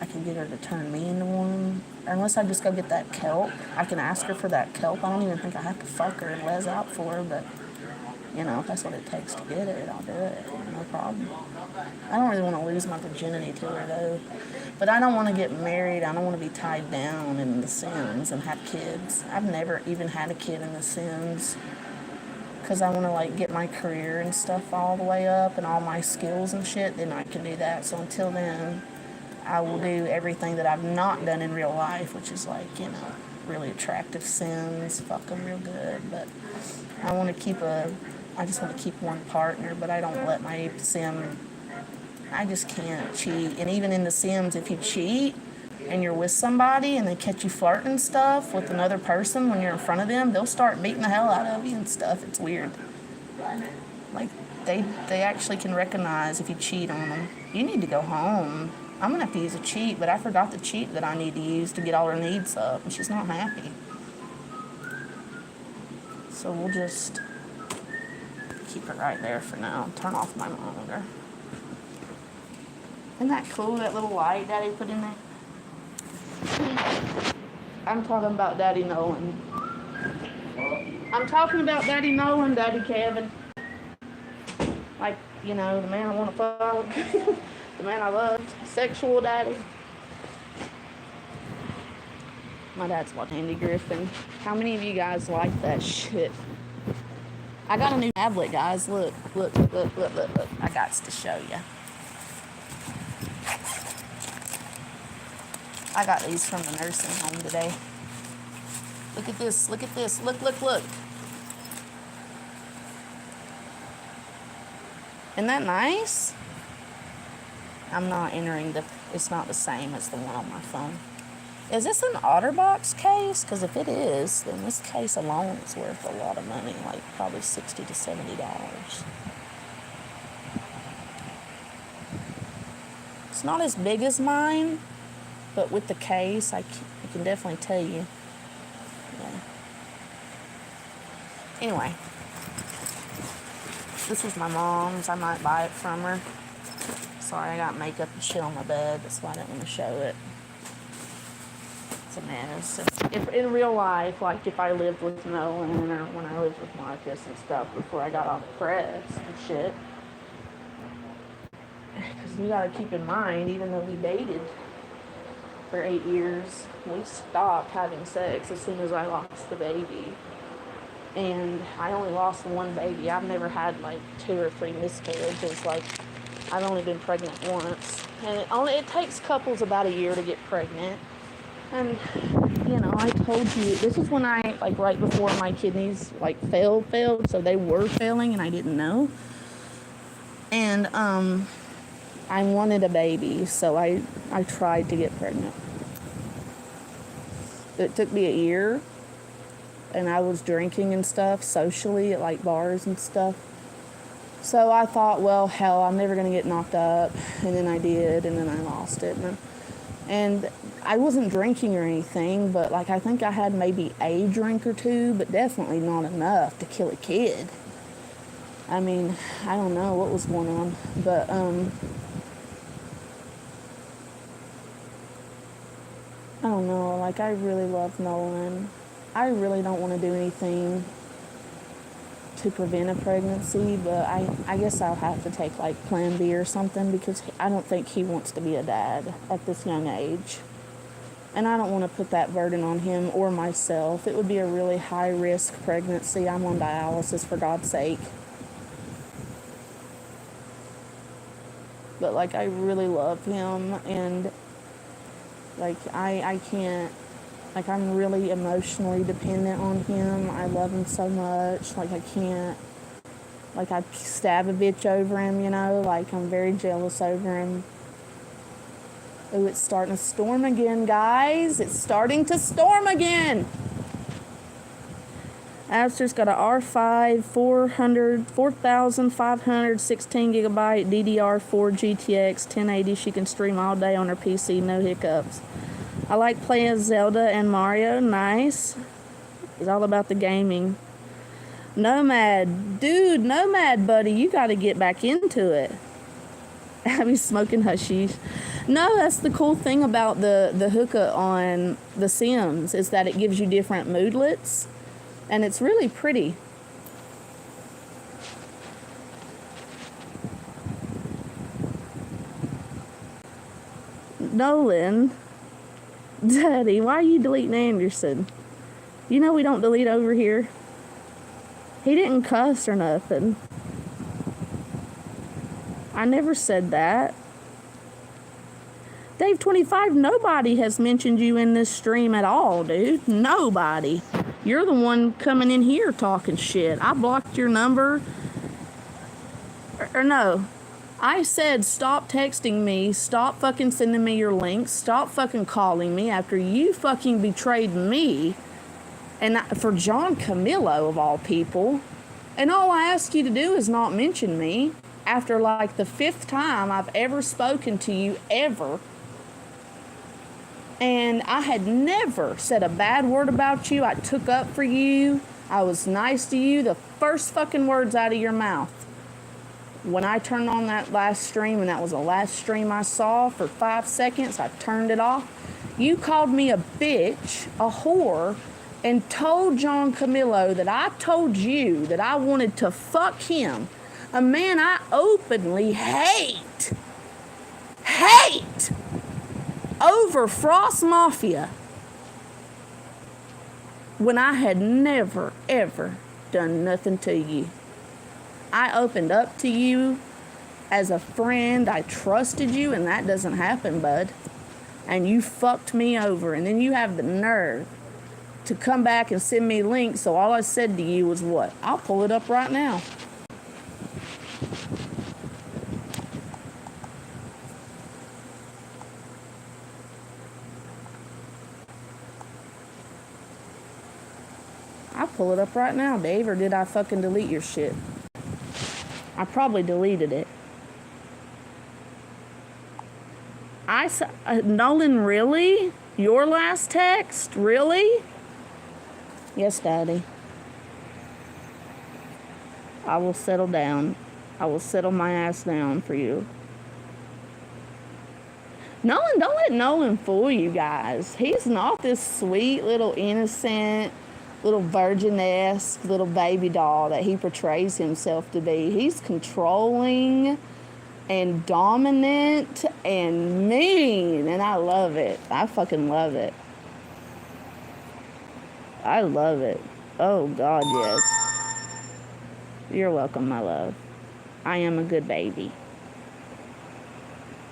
I can get her to turn me into one. Or unless I just go get that kelp. I can ask her for that kelp. I don't even think I have to fuck her and les out for her, but, you know, if that's what it takes to get it, I'll do it. No problem. I don't really want to lose my virginity to her, though. But I don't want to get married. I don't want to be tied down in The Sims and have kids. I've never even had a kid in The Sims because I want to, like, get my career and stuff all the way up and all my skills and shit. Then I can do that. So until then, I will do everything that I've not done in real life, which is, like, you know, really attractive Sims, fuck them real good. But I just want to keep one partner, but I don't let my Sim... I just can't cheat. And even in The Sims, if you cheat and you're with somebody and they catch you flirting stuff with another person when you're in front of them, they'll start beating the hell out of you and stuff. It's weird. Like, they actually can recognize if you cheat on them. You need to go home. I'm going to have to use a cheat, but I forgot the cheat that I need to use to get all her needs up, and she's not happy. So we'll just keep it right there for now. Turn off my monitor. Isn't that cool, that little light Daddy put in there? I'm talking about Daddy Nolan. I'm talking about Daddy Nolan, Daddy Kevin. Like, you know, the man I want to fuck. The man I love. Sexual daddy. My dad's watching Andy Griffin. How many of you guys like that shit? I got a new tablet, guys. Look. I got to show you. I got these from the nursing home today. Look at this. Look. Isn't that nice? I'm not entering it's not the same as the one on my phone. Is this an OtterBox case? Because if it is, then this case alone is worth a lot of money, like probably $60 to $70. It's not as big as mine, but with the case, I can definitely tell you. Yeah. Anyway, this was my mom's. I might buy it from her. Sorry, I got makeup and shit on my bed. That's why I didn't want to show it. It's a mess. If in real life, like if I lived with Nolan or when I lived with Marcus and stuff before I got off the press and shit. Because you got to keep in mind, even though we dated for 8 years, we stopped having sex as soon as I lost the baby. And I only lost one baby. I've never had like 2 or 3 miscarriages. Like, I've only been pregnant once. And it takes couples about a year to get pregnant. And, you know, I told you, this is when I, like, right before my kidneys, like, failed, so they were failing and I didn't know. And, I wanted a baby, so I tried to get pregnant. It took me a year, and I was drinking and stuff socially at, like, bars and stuff. So I thought, well, hell, I'm never going to get knocked up. And then I did, and then I lost it. And I wasn't drinking or anything, but, like, I think I had maybe a drink or 2, but definitely not enough to kill a kid. I mean, I don't know what was going on, but, I don't know, like, I really love Nolan. I really don't want to do anything to prevent a pregnancy, but I guess I'll have to take, like, Plan B or something, because I don't think he wants to be a dad at this young age. And I don't want to put that burden on him or myself. It would be a really high-risk pregnancy. I'm on dialysis, for God's sake. But, like, I really love him, and, like, I can't, like, I'm really emotionally dependent on him. I love him so much. Like, I can't, like, I'd stab a bitch over him, you know? Like, I'm very jealous over him. Ooh, it's starting to storm again, guys. It's starting to storm again. Aster's got a R5 4,516 gigabyte DDR4 GTX 1080. She can stream all day on her PC, no hiccups. I like playing as Zelda and Mario. Nice. It's all about the gaming. Nomad. Dude, Nomad, buddy, you got to get back into it. Abby's smoking hashish. No, that's the cool thing about the hookah on The Sims, is that it gives you different moodlets. And it's really pretty. Nolan. Daddy, why are you deleting Anderson? You know we don't delete over here. He didn't cuss or nothing. I never said that. Dave 25, nobody has mentioned you in this stream at all, dude. Nobody. You're the one coming in here talking shit. I blocked your number. Or no. I said stop texting me, stop fucking sending me your links, stop fucking calling me after you fucking betrayed me, and for John Camillo of all people. And all I ask you to do is not mention me after like the 5th time I've ever spoken to you ever And I had never said a bad word about you. I took up for you. I was nice to you. The first fucking words out of your mouth. When I turned on that last stream, and that was the last stream I saw for 5 seconds, I turned it off. You called me a bitch, a whore, and told John Camillo that I told you that I wanted to fuck him. A man I openly hate. Over Frost Mafia. When I had never, ever done nothing to you. I opened up to you as a friend. I trusted you, and that doesn't happen, bud. And you fucked me over. And then you have the nerve to come back and send me links. So all I said to you was what? I'll pull it up right now. I'll pull it up right now, Dave. Or did I fucking delete your shit? I probably deleted it. Nolan, really? Your last text? Really? Yes, Daddy. I will settle down. I will settle my ass down for you. Nolan, don't let Nolan fool you guys. He's not this sweet little innocent, little virgin-esque little baby doll that he portrays himself to be. He's controlling and dominant and mean, and I love it. I fucking love it. I love it. Oh, God, yes. You're welcome, my love. I am a good baby.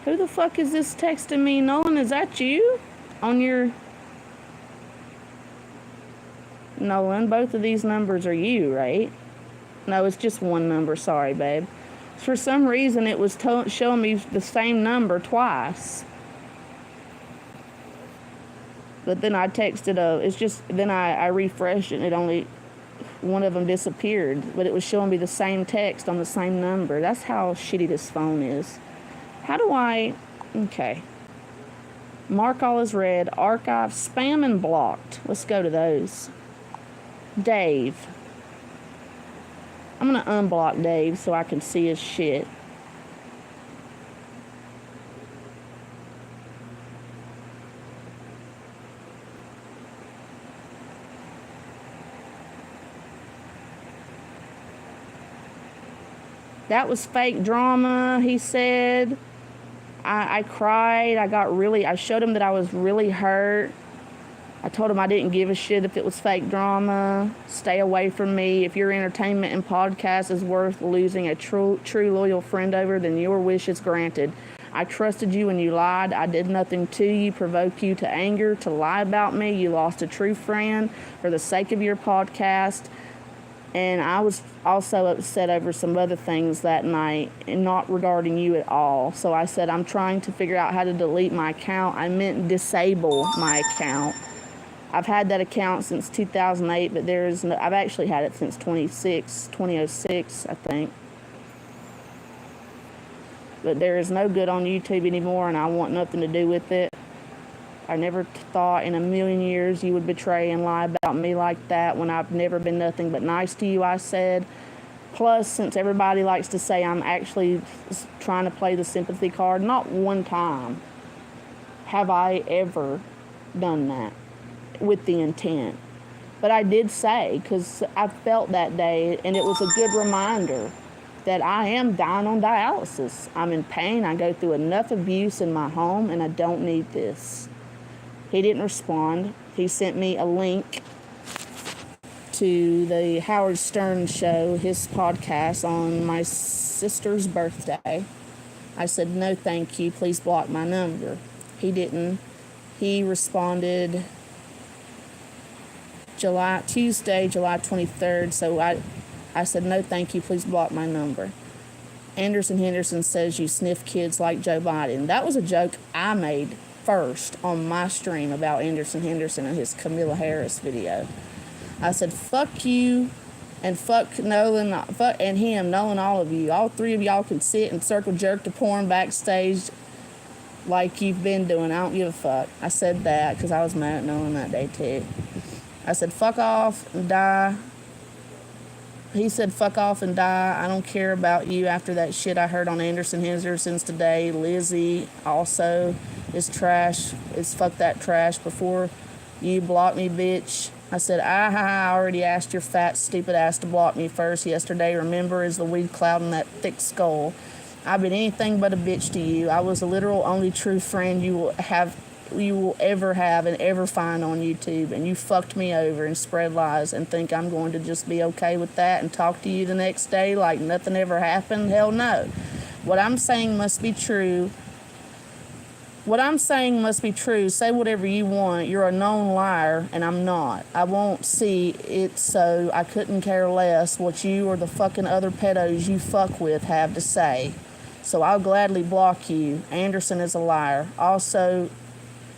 Who the fuck is this texting me? Nolan, is that you? On your... Nolan, both of these numbers are you, right? No, it's just one number. Sorry, babe. For some reason, it was showing me the same number twice. But then I texted then I refreshed it, and it only... one of them disappeared. But it was showing me the same text on the same number. That's how shitty this phone is. How do I... Okay. Mark all as read. Archive, spam, and blocked. Let's go to those. Dave. I'm going to unblock Dave so I can see his shit. That was fake drama, he said. I cried. I showed him that I was really hurt. I told him I didn't give a shit if it was fake drama. Stay away from me. If your entertainment and podcast is worth losing a true loyal friend over, then your wish is granted. I trusted you and you lied. I did nothing to you, provoke you to anger, to lie about me. You lost a true friend for the sake of your podcast. And I was also upset over some other things that night, and not regarding you at all. So I said, I'm trying to figure out how to delete my account. I meant disable my account. I've had that account since 2008, but I've actually had it since 2006, I think. But there is no good on YouTube anymore, and I want nothing to do with it. I never thought in a million years you would betray and lie about me like that when I've never been nothing but nice to you, I said. Plus, since everybody likes to say I'm actually trying to play the sympathy card, not one time have I ever done that with the intent. But I did say, because I felt that day, and it was a good reminder that I am dying on dialysis. I'm in pain. I go through enough abuse in my home, and I don't need this. He didn't respond. He sent me a link to the Howard Stern show, his podcast, on my sister's birthday. I said, no, thank you. Please block my number. He didn't. He responded Tuesday, July 23rd. So I said, no, thank you. Please block my number. Anderson Henderson says you sniff kids like Joe Biden. That was a joke I made first on my stream about Anderson Henderson and his Kamala Harris video. I said, fuck you and fuck Nolan, and him, Nolan, all of you. All three of y'all can sit and circle jerk to porn backstage like you've been doing. I don't give a fuck. I said that because I was mad at Nolan that day too. I said, fuck off and die. He said, fuck off and die. I don't care about you after that shit I heard on Anderson Henderson's today. Lizzie also is trash. It's fuck that trash before you block me, bitch. I said, I already asked your fat, stupid ass to block me first yesterday. Remember, is the weed cloud in that thick skull. I've been anything but a bitch to you. I was the literal only true friend you will ever have and ever find on YouTube, and you fucked me over and spread lies and think I'm going to just be okay with that and talk to you the next day like nothing ever happened? Hell no. What I'm saying must be true. Say whatever you want. You're a known liar, and I'm not. I won't see it, so I couldn't care less what you or the fucking other pedos you fuck with have to say. So I'll gladly block you. Anderson is a liar. Also,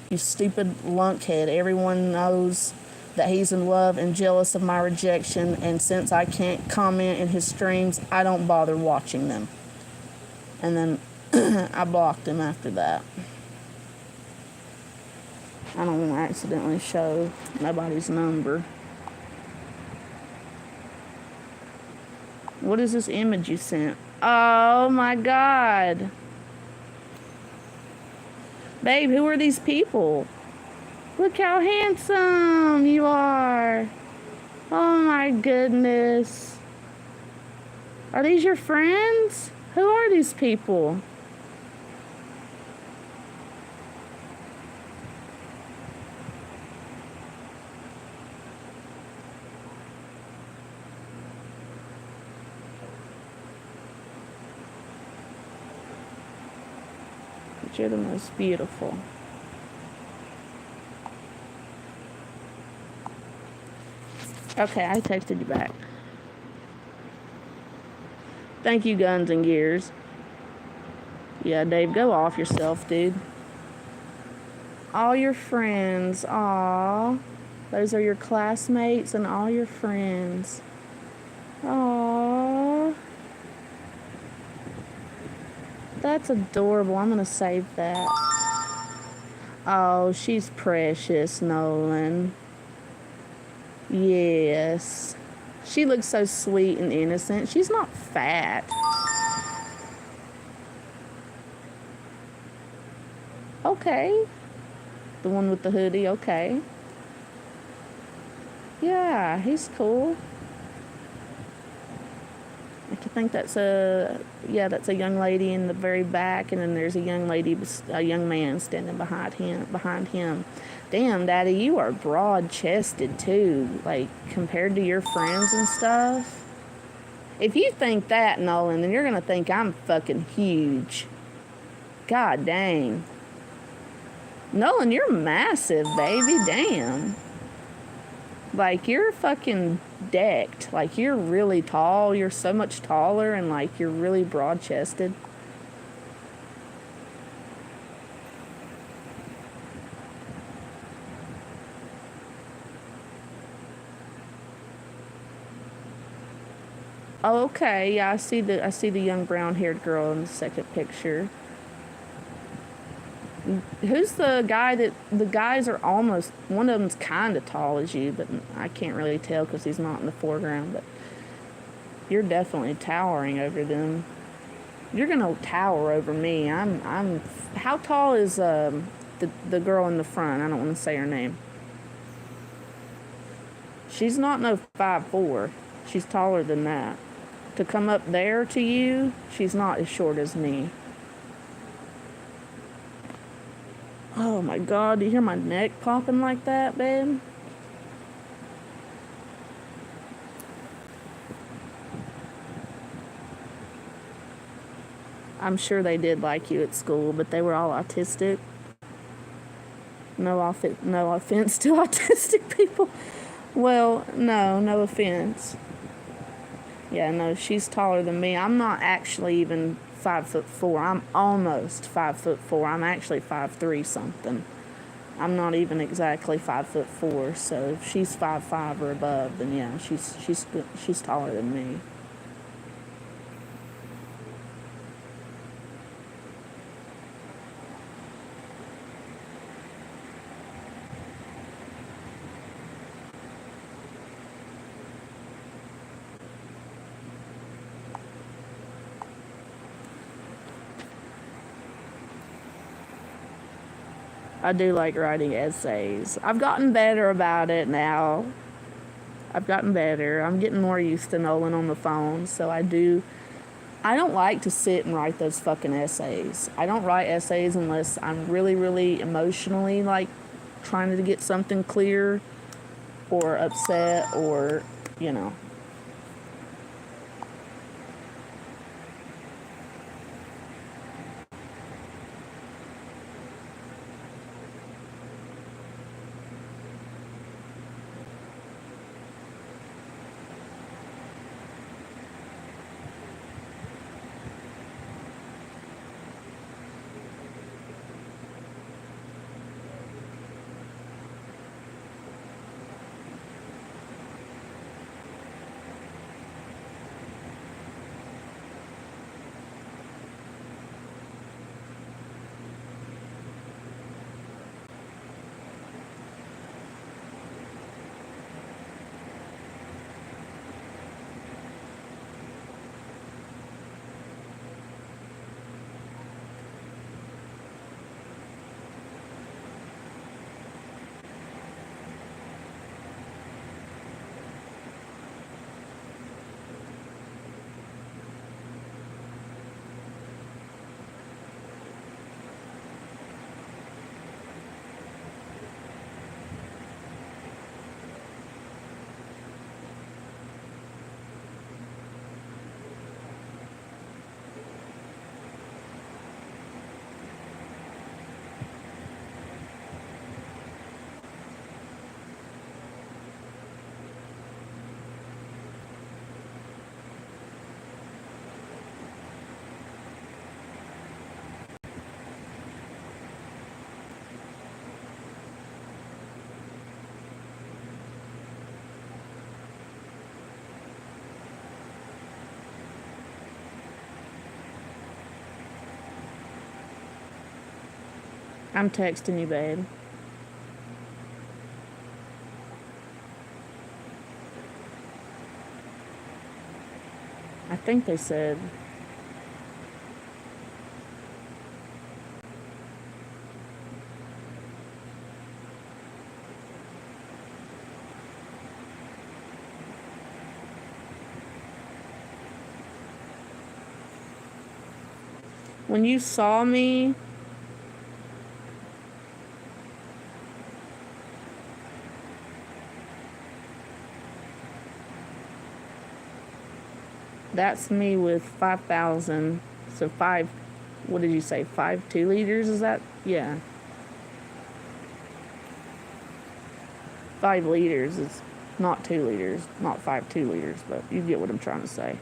you stupid lunkhead. Everyone knows that he's in love and jealous of my rejection, and since I can't comment in his streams, I don't bother watching them. And then I blocked him after that. I don't want to accidentally show nobody's number. What is this image you sent? Oh my God. Babe, who are these people? Look how handsome you are. Oh my goodness. Are these your friends? Who are these people? But you're the most beautiful. Okay, I texted you back. Thank you, Guns and Gears. Yeah, Dave, go off yourself, dude. All your friends. Aw. Those are your classmates and all your friends. Aw. That's adorable. I'm going to save that. Oh, she's precious, Nolan. Yes. She looks so sweet and innocent. She's not fat. Okay. The one with the hoodie, okay. Yeah, he's cool. I think that's a young lady in the very back, and then there's a young man standing behind him. Damn, Daddy, you are broad-chested too, like compared to your friends and stuff. If you think that, Nolan, then you're gonna think I'm fucking huge. God dang. Nolan, you're massive, baby. Damn. Like, you're fucking decked. Like, you're really tall. You're so much taller, and, like, you're really broad-chested. Oh, okay. Yeah, I see the young brown-haired girl in the second picture. Who's the guy the guys are almost, one of them's kind of tall as you, but I can't really tell because he's not in the foreground, but you're definitely towering over them. You're gonna tower over me. How tall is the girl in the front? I don't want to say her name. She's not no 5'4". She's taller than that. To come up there to you, she's not as short as me. Oh my God, do you hear my neck popping like that, babe? I'm sure they did like you at school, but they were all autistic. No offense to autistic people. Well, no offense. Yeah, no, she's taller than me. I'm not actually even 5'4". I'm almost 5'4". I'm actually 5'3" something. I'm not even exactly 5'4". So if she's 5'5" or above, then yeah, she's taller than me. I do like writing essays. I've gotten better about it now. I've gotten better. I'm getting more used to Nolan on the phone, so I don't like to sit and write those fucking essays. I don't write essays unless I'm really, really emotionally, like, trying to get something clear or upset or, you know. I'm texting you, babe. I think they said when you saw me, that's me with 5,000. So what did you say? 2 liters? Is that? Yeah. 5 liters is not 2 liters, not 2 liters, but you get what I'm trying to say.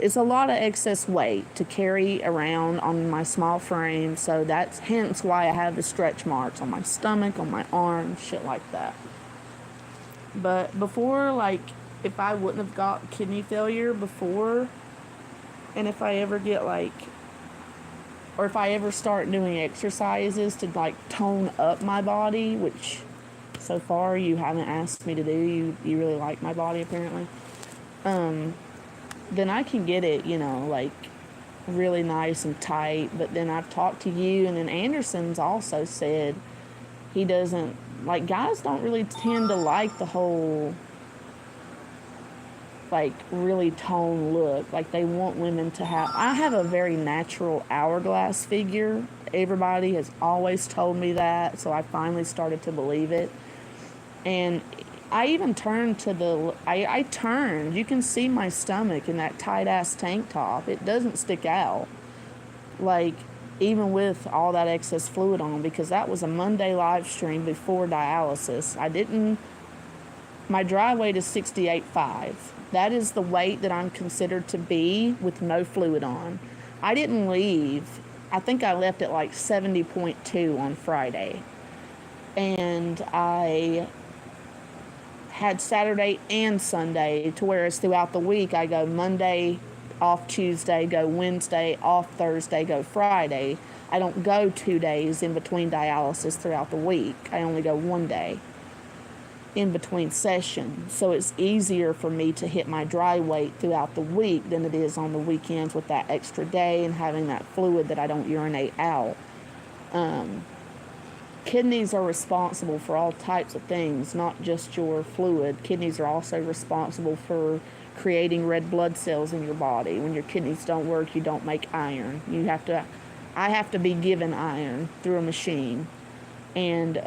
It's a lot of excess weight to carry around on my small frame, so that's hence why I have the stretch marks on my stomach, on my arms, shit like that. But before, like, if I wouldn't have got kidney failure before, and if I ever get, like, or if I ever start doing exercises to, like, tone up my body, which so far you haven't asked me to do, you really like my body apparently, then I can get it, you know, like, really nice and tight. But then I've talked to you, and then Anderson's also said he doesn't, like, guys don't really tend to like the whole, like, really toned look. Like, they want women to have, I have a very natural hourglass figure. Everybody has always told me that, so I finally started to believe it. And I even turned to I turned. You can see my stomach in that tight-ass tank top. It doesn't stick out. Like, even with all that excess fluid on, because that was a Monday live stream before dialysis. My dry weight is 68.5. That is the weight that I'm considered to be with no fluid on. I didn't leave. I think I left at like 70.2 on Friday. And I had Saturday and Sunday, to whereas throughout the week I go Monday, off Tuesday, go Wednesday, off Thursday, go Friday. I don't go 2 days in between dialysis throughout the week. I only go 1 day in between sessions. So it's easier for me to hit my dry weight throughout the week than it is on the weekends with that extra day and having that fluid that I don't urinate out. Kidneys are responsible for all types of things, not just your fluid. Kidneys are also responsible for creating red blood cells in your body. When your kidneys don't work, you don't make iron. I have to be given iron through a machine. And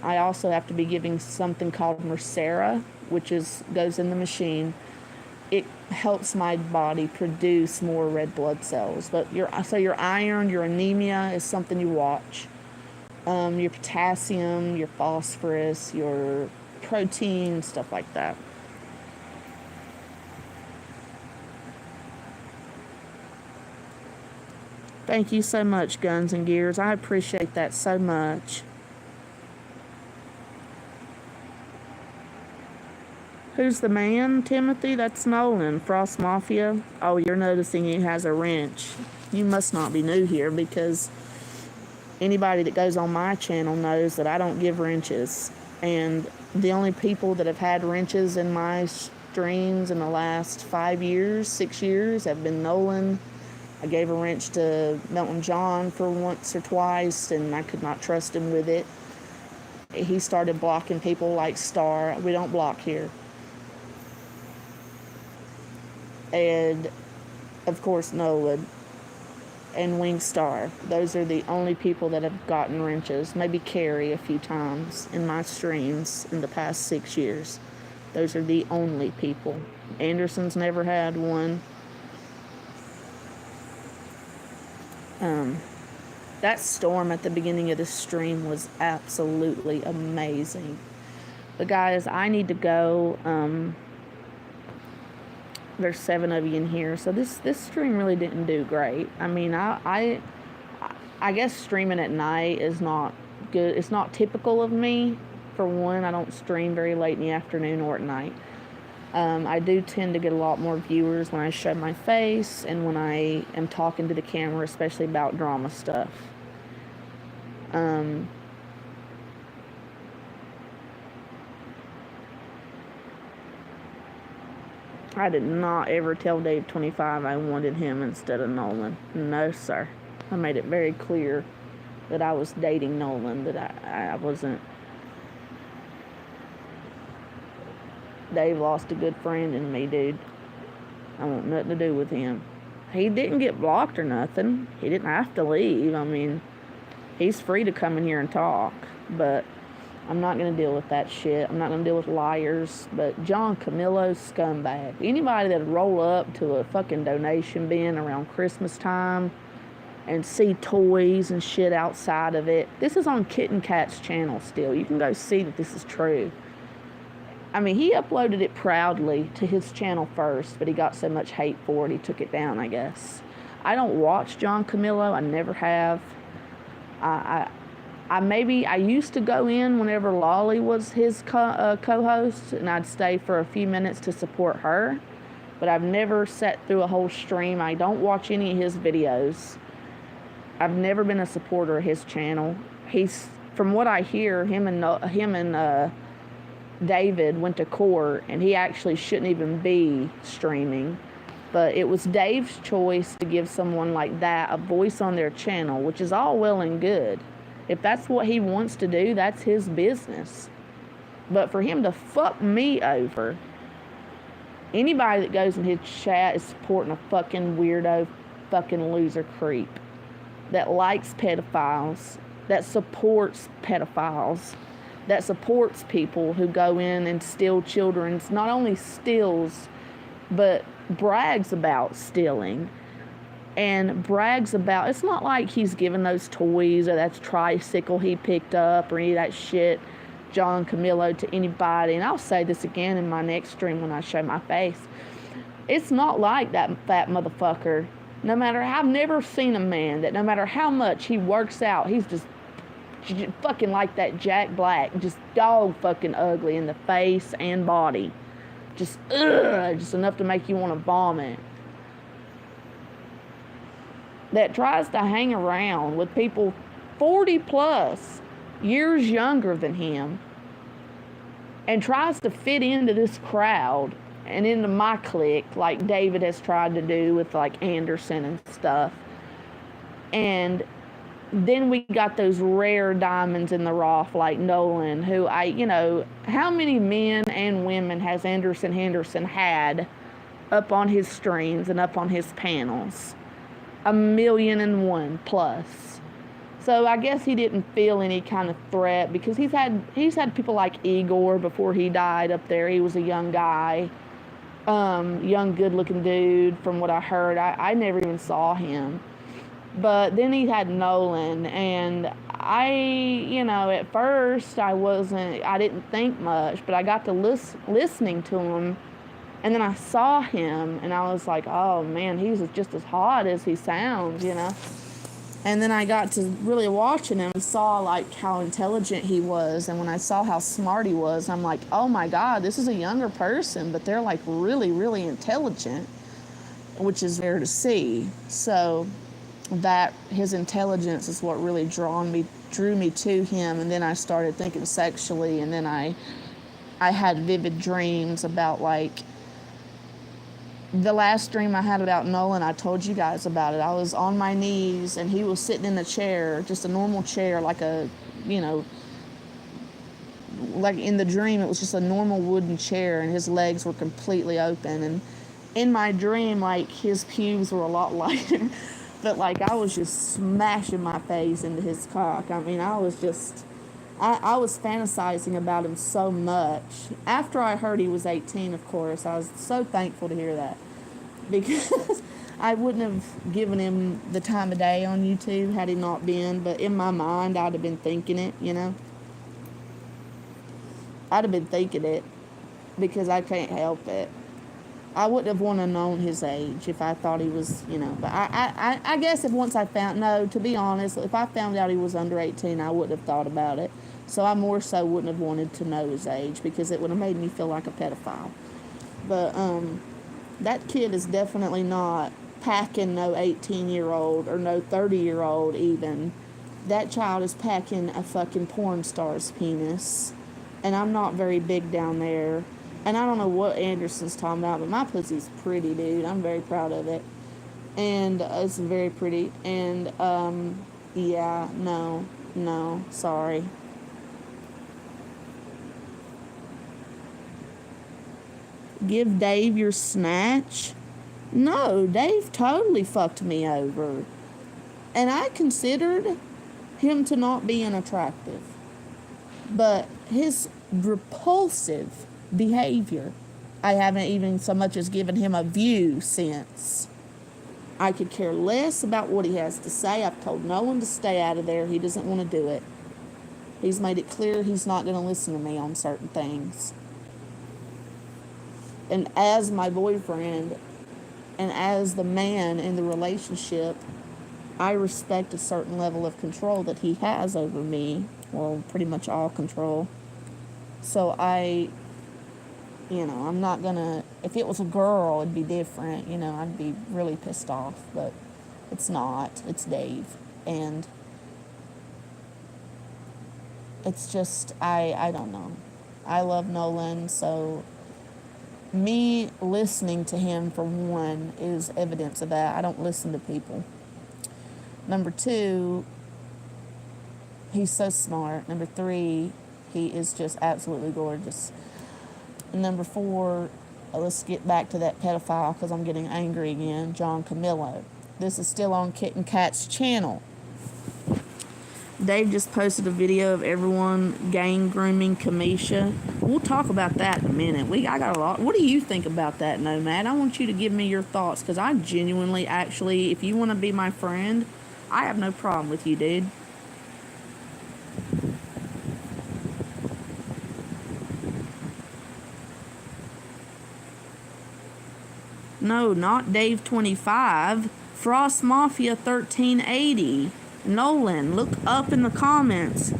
I also have to be giving something called Mircera, which goes in the machine. It helps my body produce more red blood cells. But your iron, your anemia is something you watch. Your potassium, your phosphorus, your protein, stuff like that. Thank you so much, Guns and Gears. I appreciate that so much. Who's the man, Timothy? That's Nolan, Frost Mafia. Oh, you're noticing he has a wrench. You must not be new here, because anybody that goes on my channel knows that I don't give wrenches. And the only people that have had wrenches in my streams in the last 5 years, 6 years, have been Nolan. I gave a wrench to Melton John for once or twice, and I could not trust him with it. He started blocking people like Star. We don't block here. And, of course, Nolan and Wingstar. Those are the only people that have gotten wrenches. Maybe Carrie a few times in my streams in the past 6 years. Those are the only people. Anderson's never had one. That storm at the beginning of this stream was absolutely amazing. But guys, I need to go. There's 7 of you in here, so this stream really didn't do great. I mean, I guess streaming at night is not good. It's not typical of me. For one, I don't stream very late in the afternoon or at night. I do tend to get a lot more viewers when I show my face and when I am talking to the camera, especially about drama stuff. I did not ever tell Dave 25 I wanted him instead of Nolan. No, sir. I made it very clear that I was dating Nolan, that I wasn't. Dave lost a good friend in me, dude. I want nothing to do with him. He didn't get blocked or nothing. He didn't have to leave. I mean, he's free to come in here and talk, but I'm not going to deal with that shit. I'm not going to deal with liars. But John Camillo, scumbag. Anybody that'd roll up to a fucking donation bin around Christmas time and see toys and shit outside of it. This is on Kitten Cat's channel still. You can go see that this is true. I mean, he uploaded it proudly to his channel first, but he got so much hate for it, he took it down, I guess. I don't watch John Camillo. I never have. I used to go in whenever Lolly was his co-host, and I'd stay for a few minutes to support her. But I've never sat through a whole stream. I don't watch any of his videos. I've never been a supporter of his channel. From what I hear, him and David went to court, and he actually shouldn't even be streaming. But it was Dave's choice to give someone like that a voice on their channel, which is all well and good. If that's what he wants to do, that's his business. But for him to fuck me over, anybody that goes in his chat is supporting a fucking weirdo, fucking loser creep that likes pedophiles, that supports pedophiles, that supports people who go in and steal children's, not only steals, but brags about stealing. And brags about, it's not like he's giving those toys or that tricycle he picked up or any of that shit, John Camillo, to anybody. And I'll say this again in my next stream when I show my face. It's not like that fat motherfucker. I've never seen a man that no matter how much he works out, he's just fucking like that Jack Black, just dog fucking ugly in the face and body. Just enough to make you want to vomit. That tries to hang around with people 40 plus years younger than him and tries to fit into this crowd and into my clique like David has tried to do with like Anderson and stuff. And then we got those rare diamonds in the rough like Nolan, who how many men and women has Anderson Henderson had up on his streams and up on his panels? 1,000,001 plus. So I guess he didn't feel any kind of threat because he's had people like Igor before he died up there. He was a young guy, young good looking dude from what I heard. I never even saw him. But then he had Nolan, and at first I didn't think much, but I got to listening to him, and then I saw him, and I was like, oh man, he's just as hot as he sounds, And then I got to really watching him and saw like how intelligent he was, and when I saw how smart he was, I'm like, oh my God, this is a younger person, but they're like really, really intelligent, which is rare to see. So that his intelligence is what really drew me to him, and then I started thinking sexually, and then I had vivid dreams about like the last dream I had about Nolan. I told you guys about it. I was on my knees and he was sitting in a chair, just a normal chair, like like in the dream it was just a normal wooden chair, and his legs were completely open, and in my dream like his pubes were a lot lighter. But like I was just smashing my face into his cock. I mean, I was fantasizing about him so much. After I heard he was 18, of course, I was so thankful to hear that. Because I wouldn't have given him the time of day on YouTube had he not been. But in my mind, I'd have been thinking it, I'd have been thinking it because I can't help it. I wouldn't have wanted to known his age if I thought he was, But I guess to be honest, if I found out he was under 18, I wouldn't have thought about it. So I more so wouldn't have wanted to know his age because it would have made me feel like a pedophile. But that kid is definitely not packing no 18-year-old or no 30-year-old even. That child is packing a fucking porn star's penis. And I'm not very big down there. And I don't know what Anderson's talking about, but my pussy's pretty, dude. I'm very proud of it. And it's very pretty. And, yeah, no, sorry. Give Dave your snatch? No, Dave totally fucked me over. And I considered him to not be unattractive. But his repulsive behavior, I haven't even so much as given him a view since. I could care less about what he has to say. I've told no one to stay out of there. He doesn't want to do it. He's made it clear he's not going to listen to me on certain things. And as my boyfriend and as the man in the relationship, I respect a certain level of control that he has over me. Well, pretty much all control. So I'm not gonna, if it was a girl, it'd be different, I'd be really pissed off, but it's not. It's Dave. And it's just, I don't know. I love Nolan, so me listening to him, for one, is evidence of that. I don't listen to people. Number two, he's so smart. Number three, he is just absolutely gorgeous. And number four, let's get back to that pedophile because I'm getting angry again, John Camillo. This is still on Kitten Cat's channel. Dave just posted a video of everyone gang grooming Kamisha. We'll talk about that in a minute. I got a lot. What do you think about that, Nomad? I want you to give me your thoughts because I genuinely, actually, if you want to be my friend, I have no problem with you, dude. No, not Dave 25. Frost Mafia 1380. Nolan, look up in the comments.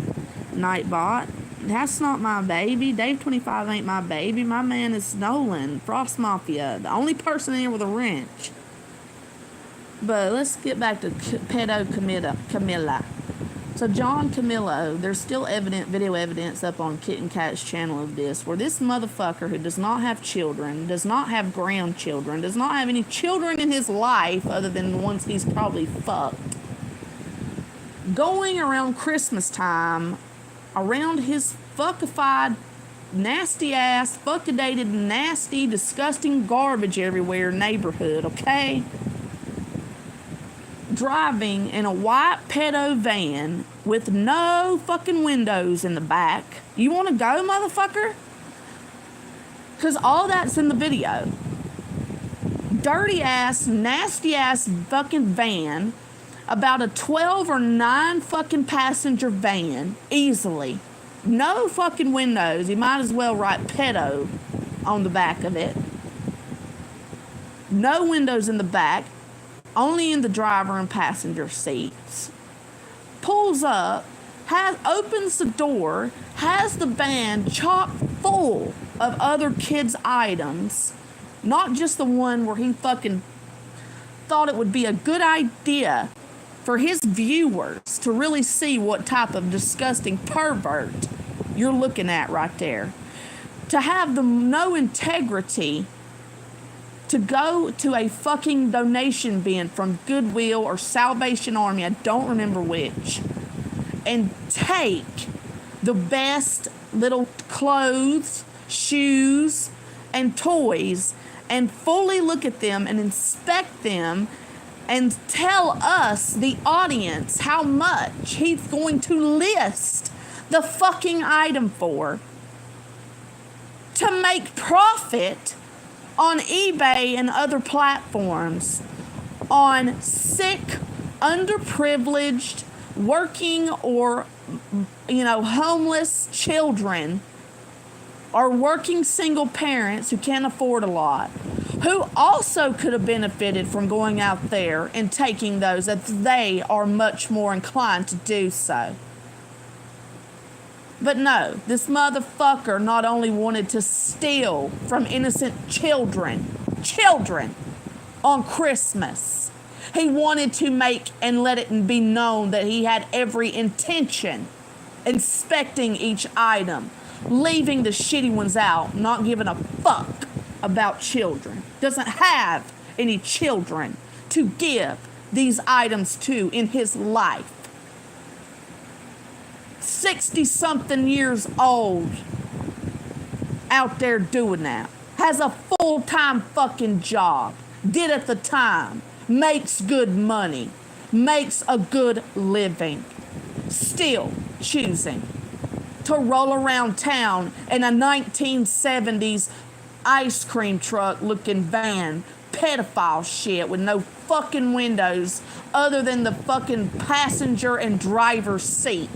Nightbot. That's not my baby. Dave 25 ain't my baby. My man is Nolan. Frost Mafia. The only person in here with a wrench. But let's get back to pedo Camilla. So John Camillo, there's still video evidence up on Kitten Cat's channel of this, where this motherfucker who does not have children, does not have grandchildren, does not have any children in his life other than the ones he's probably fucked, going around Christmas time around his fuckified, nasty ass, fuckidated, nasty, disgusting garbage everywhere neighborhood, okay? Driving in a white pedo van with no fucking windows in the back. You want to go, motherfucker? Because all that's in the video. Dirty ass, nasty ass fucking van. About a 12 or 9 fucking passenger van. Easily. No fucking windows. You might as well write pedo on the back of it. No windows in the back. Only in the driver and passenger seats. Pulls up, opens the door, has the van chock full of other kids' items. Not just the one where he fucking thought it would be a good idea for his viewers to really see what type of disgusting pervert you're looking at right there. To have the no integrity to go to a fucking donation bin from Goodwill or Salvation Army, I don't remember which, and take the best little clothes, shoes, and toys and fully look at them and inspect them and tell us, the audience, how much he's going to list the fucking item for to make profit on eBay and other platforms on sick, underprivileged, working or, homeless children or working single parents who can't afford a lot, who also could have benefited from going out there and taking those if they are much more inclined to do so. But no, this motherfucker not only wanted to steal from innocent children on Christmas, he wanted to make and let it be known that he had every intention inspecting each item, leaving the shitty ones out, not giving a fuck about children. Doesn't have any children to give these items to in his life. 60-something years old out there doing that. Has a full-time fucking job. Did at the time. Makes good money. Makes a good living. Still choosing to roll around town in a 1970s ice cream truck looking van. Pedophile shit with no fucking windows other than the fucking passenger and driver's seat.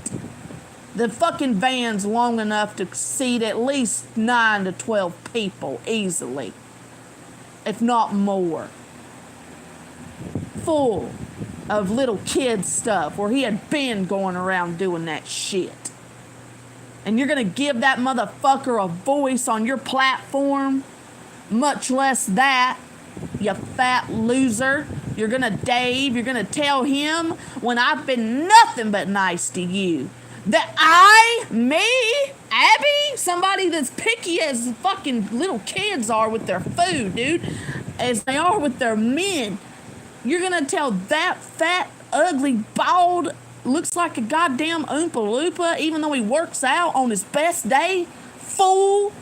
The fucking van's long enough to seat at least 9 to 12 people easily, if not more. Full of little kid stuff where he had been going around doing that shit. And you're gonna give that motherfucker a voice on your platform? Much less that, you fat loser. You're gonna tell him when I've been nothing but nice to you. That Abby, somebody that's picky as fucking little kids are with their food, dude, as they are with their men, you're gonna tell that fat, ugly, bald, looks like a goddamn Oompa Loompa, even though he works out on his best day, fool,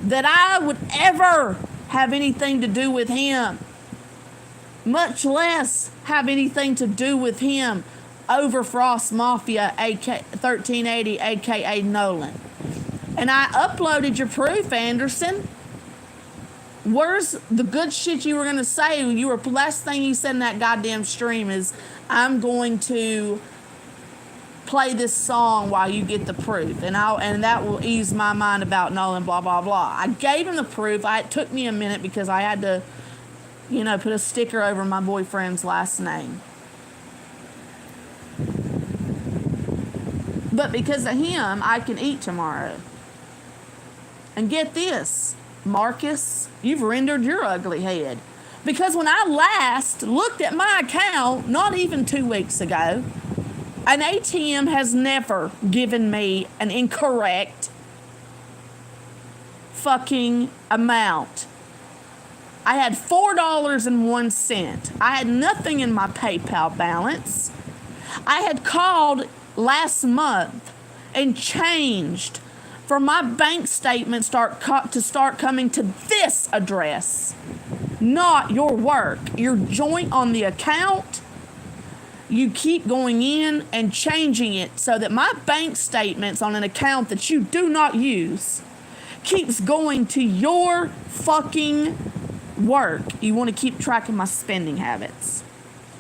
that I would ever have anything to do with him, much less have anything to do with him over Frost Mafia, 1380, a.k.a. Nolan. And I uploaded your proof, Anderson. Where's the good shit you were going to say? Last thing you said in that goddamn stream is, I'm going to play this song while you get the proof. And that will ease my mind about Nolan, blah, blah, blah. I gave him the proof. It took me a minute because I had to, put a sticker over my boyfriend's last name. But because of him, I can eat tomorrow. And get this, Marcus, you've rendered your ugly head. Because when I last looked at my account, not even 2 weeks ago, an ATM has never given me an incorrect fucking amount. I had $4.01. I had nothing in my PayPal balance. I had called last month and changed for my bank statement to start coming to this address, not your work. Your joint on the account, you keep going in and changing it so that my bank statements on an account that you do not use keeps going to your fucking work. You want to keep track of my spending habits.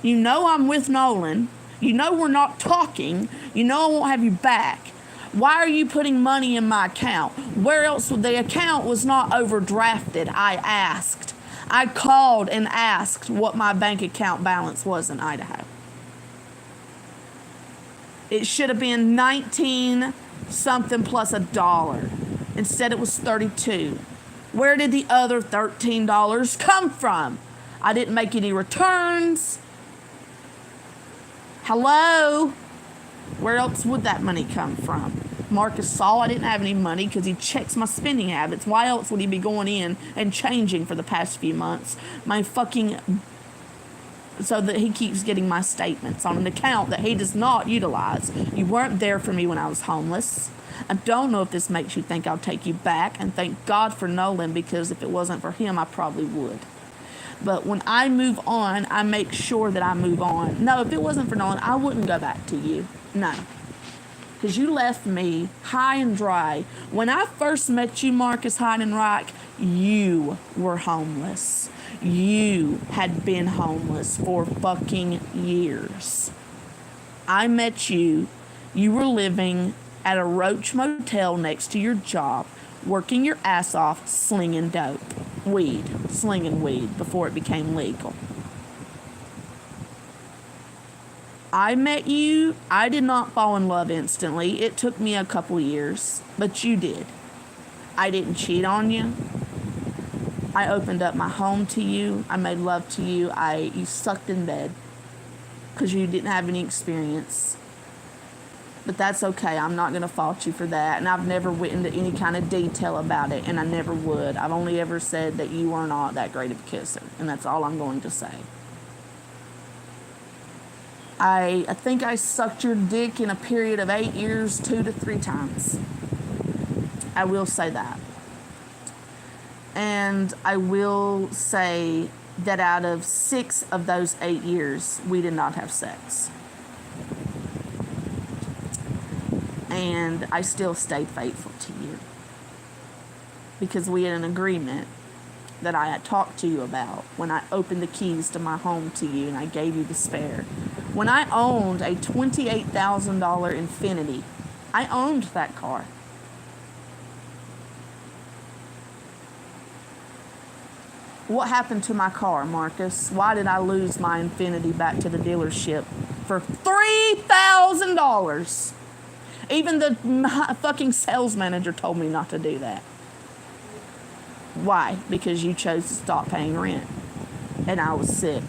You know I'm with Nolan. You know we're not talking. You know I won't have you back. Why are you putting money in my account? Where else? The account was not overdrafted. I asked. I called and asked what my bank account balance was in Idaho. It should have been 19 something plus $1. Instead it was 32. Where did the other $13 come from? I didn't make any returns. Hello? Where else would that money come from? Marcus saw I didn't have any money because he checks my spending habits. Why else would he be going in and changing for the past few months? So that he keeps getting my statements on an account that he does not utilize. You weren't there for me when I was homeless. I don't know if this makes you think I'll take you back, and thank God for Nolan, because if it wasn't for him, I probably would. But when I move on, I make sure that I move on. No, if it wasn't for Nolan, I wouldn't go back to you. No. Because you left me high and dry. When I first met you, Marcus Heidenreich, you were homeless. You had been homeless for fucking years. I met you. You were living at a Roach Motel next to your job, working your ass off, slinging dope. Slinging weed before it became legal. I met you. I did not fall in love instantly. It took me a couple years, but you did. I didn't cheat on you. I opened up my home to you. I made love to you. You sucked in bed because you didn't have any experience. But that's okay. I'm not going to fault you for that. And I've never went into any kind of detail about it, and I never would. I've only ever said that you are not that great of a kisser, and that's all I'm going to say. I think I sucked your dick in a period of 8 years 2 to 3 times. I will say that. And I will say that out of 6 of those 8 years, we did not have sex. And I still stayed faithful to you. Because we had an agreement that I had talked to you about when I opened the keys to my home to you and I gave you the spare. When I owned a $28,000 Infiniti, I owned that car. What happened to my car, Marcus? Why did I lose my Infiniti back to the dealership for $3,000? Even the fucking sales manager told me not to do that. Why? Because you chose to stop paying rent. And I was sick.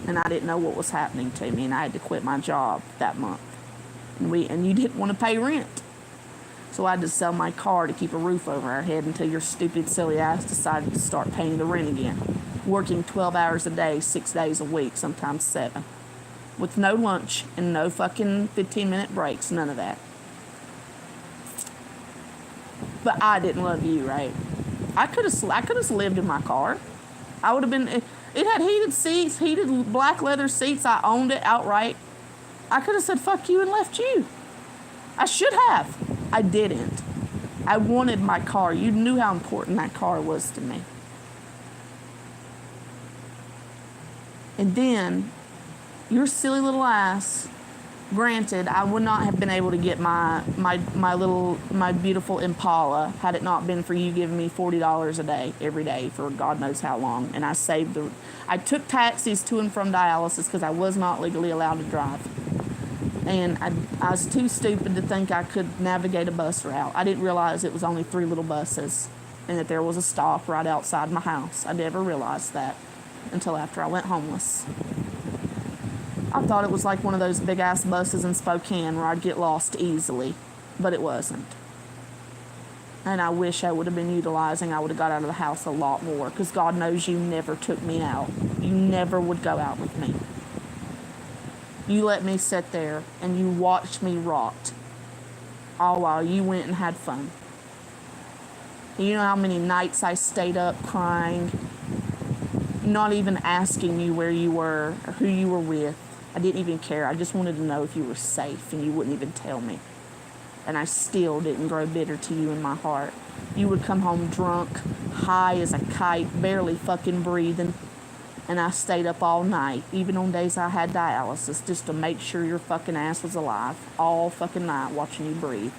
And I didn't know what was happening to me. And I had to quit my job that month. And you didn't want to pay rent. So I had to sell my car to keep a roof over our head until your stupid, silly ass decided to start paying the rent again. Working 12 hours a day, 6 days a week, sometimes 7. With no lunch and no fucking 15-minute breaks. None of that. But I didn't love you, right? I could have lived in my car. I would have been. It had heated seats, heated black leather seats. I owned it outright. I could have said fuck you and left you. I should have. I didn't. I wanted my car. You knew how important that car was to me. And then your silly little ass. Granted, I would not have been able to get my beautiful Impala had it not been for you giving me $40 a day every day for God knows how long. And I took taxis to and from dialysis because I was not legally allowed to drive. And I was too stupid to think I could navigate a bus route. I didn't realize it was only 3 little buses and that there was a stop right outside my house. I never realized that until after I went homeless. I thought it was like one of those big-ass buses in Spokane where I'd get lost easily, but it wasn't. And I wish I would have been utilizing. I would have got out of the house a lot more, because God knows you never took me out. You never would go out with me. You let me sit there and you watched me rot, all while you went and had fun. You know how many nights I stayed up crying, not even asking you where you were or who you were with. I didn't even care. I just wanted to know if you were safe, and you wouldn't even tell me. And I still didn't grow bitter to you in my heart. You would come home drunk, high as a kite, barely fucking breathing. And I stayed up all night, even on days I had dialysis, just to make sure your fucking ass was alive, all fucking night watching you breathe.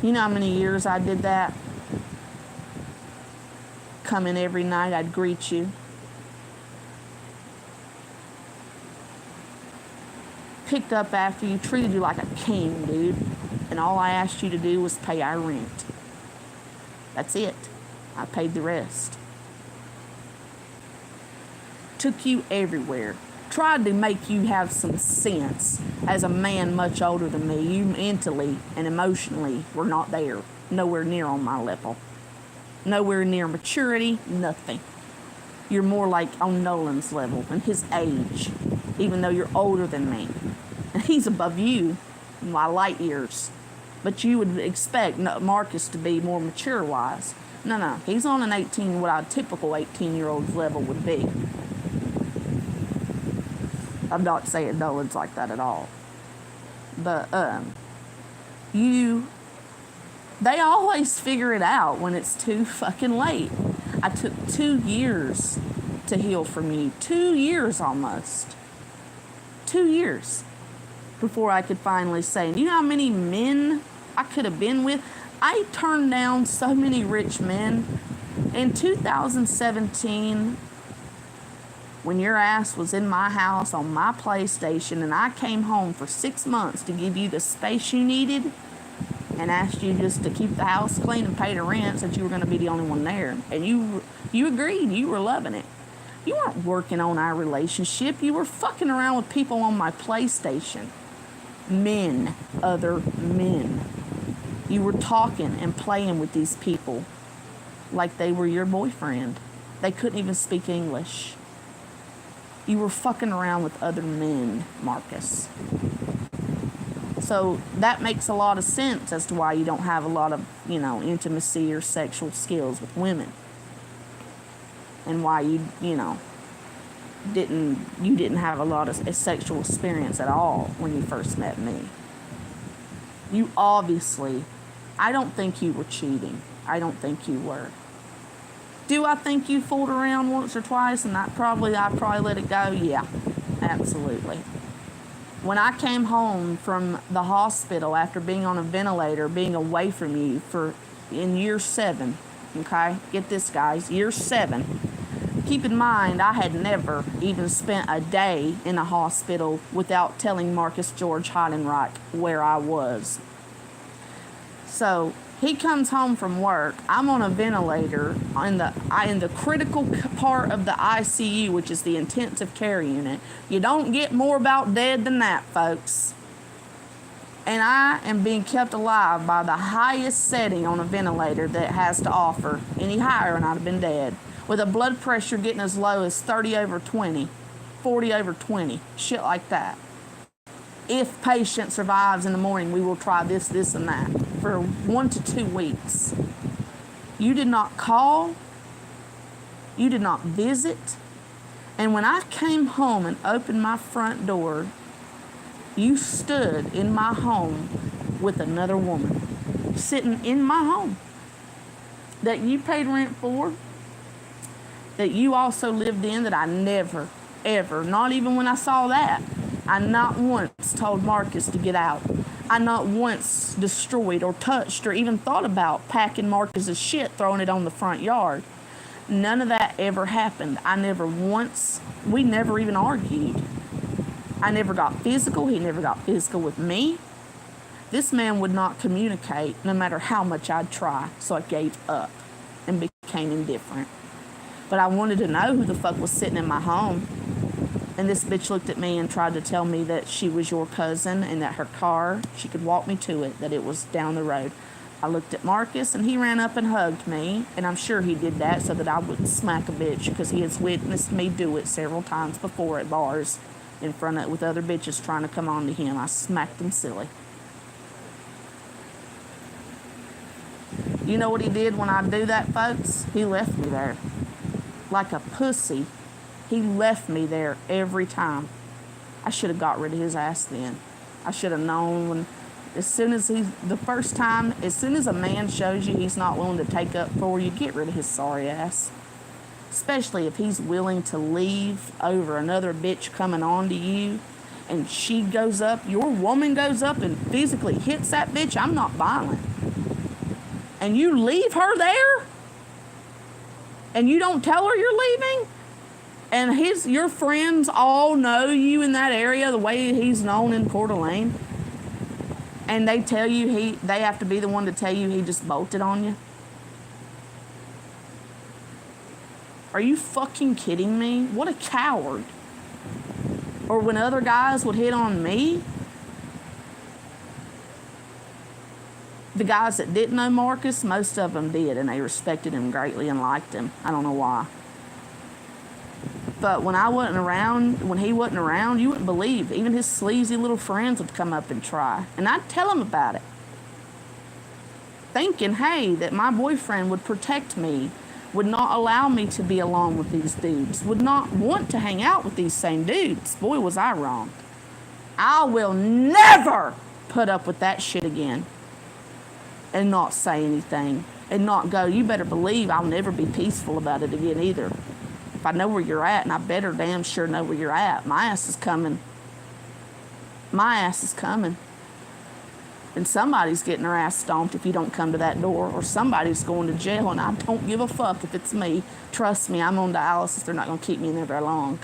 You know how many years I did that? Come in every night, I'd greet you. Picked up after you, treated you like a king, dude. And all I asked you to do was pay our rent. That's it. I paid the rest. Took you everywhere. Tried to make you have some sense as a man much older than me. You mentally and emotionally were not there. Nowhere near on my level. Nowhere near maturity, nothing. You're more like on Nolan's level and his age, even though you're older than me. And he's above you by light years. But you would expect Marcus to be more mature-wise. No. He's on an 18, what a typical 18-year-old's level would be. I'm not saying Nolan's like that at all. But, they always figure it out when it's too fucking late. I took 2 years to heal from you. 2 years almost. 2 years before I could finally say, you know how many men I could have been with? I turned down so many rich men. In 2017, when your ass was in my house on my PlayStation and I came home for 6 months to give you the space you needed and asked you just to keep the house clean and pay the rent since you were going to be the only one there. And you agreed. You were loving it. You weren't working on our relationship. You were fucking around with people on my PlayStation. Men. Other men. You were talking and playing with these people like they were your boyfriend. They couldn't even speak English. You were fucking around with other men, Marcus. So that makes a lot of sense as to why you don't have a lot of, intimacy or sexual skills with women. And why you didn't have a lot of sexual experience at all when you first met me. You obviously, I don't think you were cheating. I don't think you were. Do I think you fooled around once or twice and I probably let it go? Yeah, absolutely. When I came home from the hospital after being on a ventilator, being away from you in year 7, okay? Get this, guys, year 7. Keep in mind, I had never even spent a day in a hospital without telling Marcus George Heidenreich where I was. So he comes home from work. I'm on a ventilator in the critical part of the ICU, which is the intensive care unit. You don't get more about dead than that, folks. And I am being kept alive by the highest setting on a ventilator that has to offer. Any higher and I'd have been dead. With a blood pressure getting as low as 30/20, 40/20, shit like that. If patient survives in the morning, we will try this, and that for 1 to 2 weeks. You did not call. You did not visit. And when I came home and opened my front door, you stood in my home with another woman, sitting in my home that you paid rent for, that you also lived in, that I never, ever, not even when I saw that, I not once told Marcus to get out. I not once destroyed or touched or even thought about packing Marcus's shit, throwing it on the front yard. None of that ever happened. We never even argued. I never got physical. He never got physical with me. This man would not communicate no matter how much I'd try, so I gave up and became indifferent. But I wanted to know who the fuck was sitting in my home. And this bitch looked at me and tried to tell me that she was your cousin and that her car, she could walk me to it, that it was down the road. I looked at Marcus and he ran up and hugged me. And I'm sure he did that so that I wouldn't smack a bitch because he has witnessed me do it several times before at bars. in front of with other bitches trying to come on to him. I smacked him silly. You know what he did when I do that, folks? He left me there. Like a pussy. He left me there every time. I should have got rid of his ass then. I should have known when, as soon as a man shows you he's not willing to take up for you, get rid of his sorry ass. Especially if he's willing to leave over another bitch coming on to you, and she goes up, your woman goes up and physically hits that bitch. I'm not violent. And you leave her there? And you don't tell her you're leaving? And your friends all know you in that area the way he's known in Coeur d'Alene. And they tell you they have to be the one to tell you he just bolted on you. Are you fucking kidding me? What a coward. Or when other guys would hit on me, the guys that didn't know Marcus, most of them did, and they respected him greatly and liked him. I don't know why. But when he wasn't around, you wouldn't believe. Even his sleazy little friends would come up and try. And I'd tell him about it. Thinking, hey, that my boyfriend would protect me, would not allow me to be alone with these dudes, would not want to hang out with these same dudes. Boy, was I wrong. I will never put up with that shit again and not say anything and not go. You better believe I'll never be peaceful about it again either. If I know where you're at, and I better damn sure know where you're at, my ass is coming. My ass is coming. And somebody's getting their ass stomped if you don't come to that door, or somebody's going to jail, and I don't give a fuck if it's me. Trust me, I'm on dialysis. They're not going to keep me in there very long.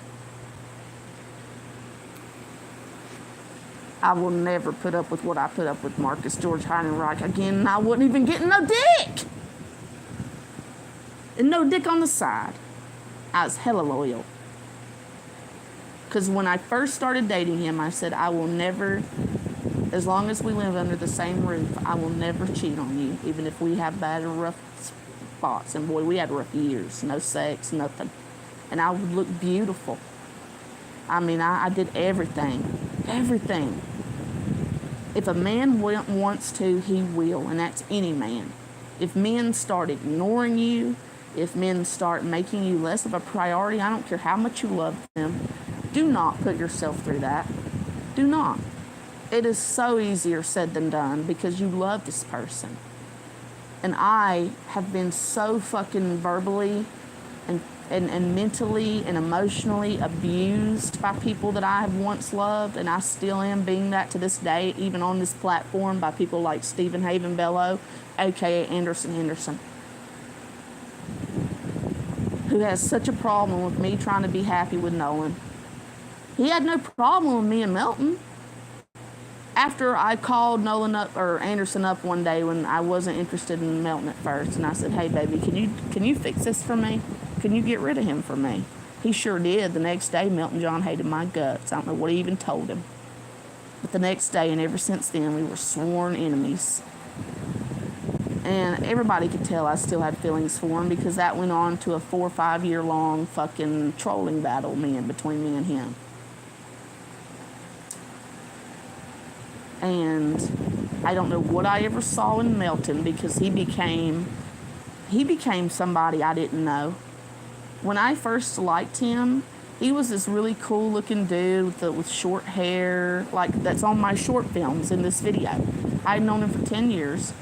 I will never put up with what I put up with Marcus George Heidenreich again, and I wouldn't even get no dick. And no dick on the side. I was hella loyal. Because when I first started dating him, I said, I will never, as long as we live under the same roof, I will never cheat on you, even if we have bad or rough spots. And boy, we had rough years. No sex, nothing. And I would look beautiful. I mean, I did everything. Everything. If a man wants to, he will, and that's any man. If men start ignoring you, if men start making you less of a priority, I don't care how much you love them, do not put yourself through that. Do not. It is so easier said than done because you love this person. And I have been so fucking verbally and mentally and emotionally abused by people that I have once loved, and I still am being that to this day, even on this platform, by people like Stephen Haven Bello, aka Anderson Henderson, who has such a problem with me trying to be happy with Nolan. He had no problem with me and Melton. After I called Nolan up, or Anderson up one day when I wasn't interested in Melton at first, and I said, hey baby, can you fix this for me? Can you get rid of him for me? He sure did. The next day, Melton John hated my guts. I don't know what he even told him. But the next day, and ever since then, we were sworn enemies. And everybody could tell I still had feelings for him because that went on to a 4 or 5 year long fucking trolling battle between me and him. And I don't know what I ever saw in Melton because he became somebody I didn't know. When I first liked him, he was this really cool looking dude with short hair, like that's on my short films in this video. I'd known him for 10 years.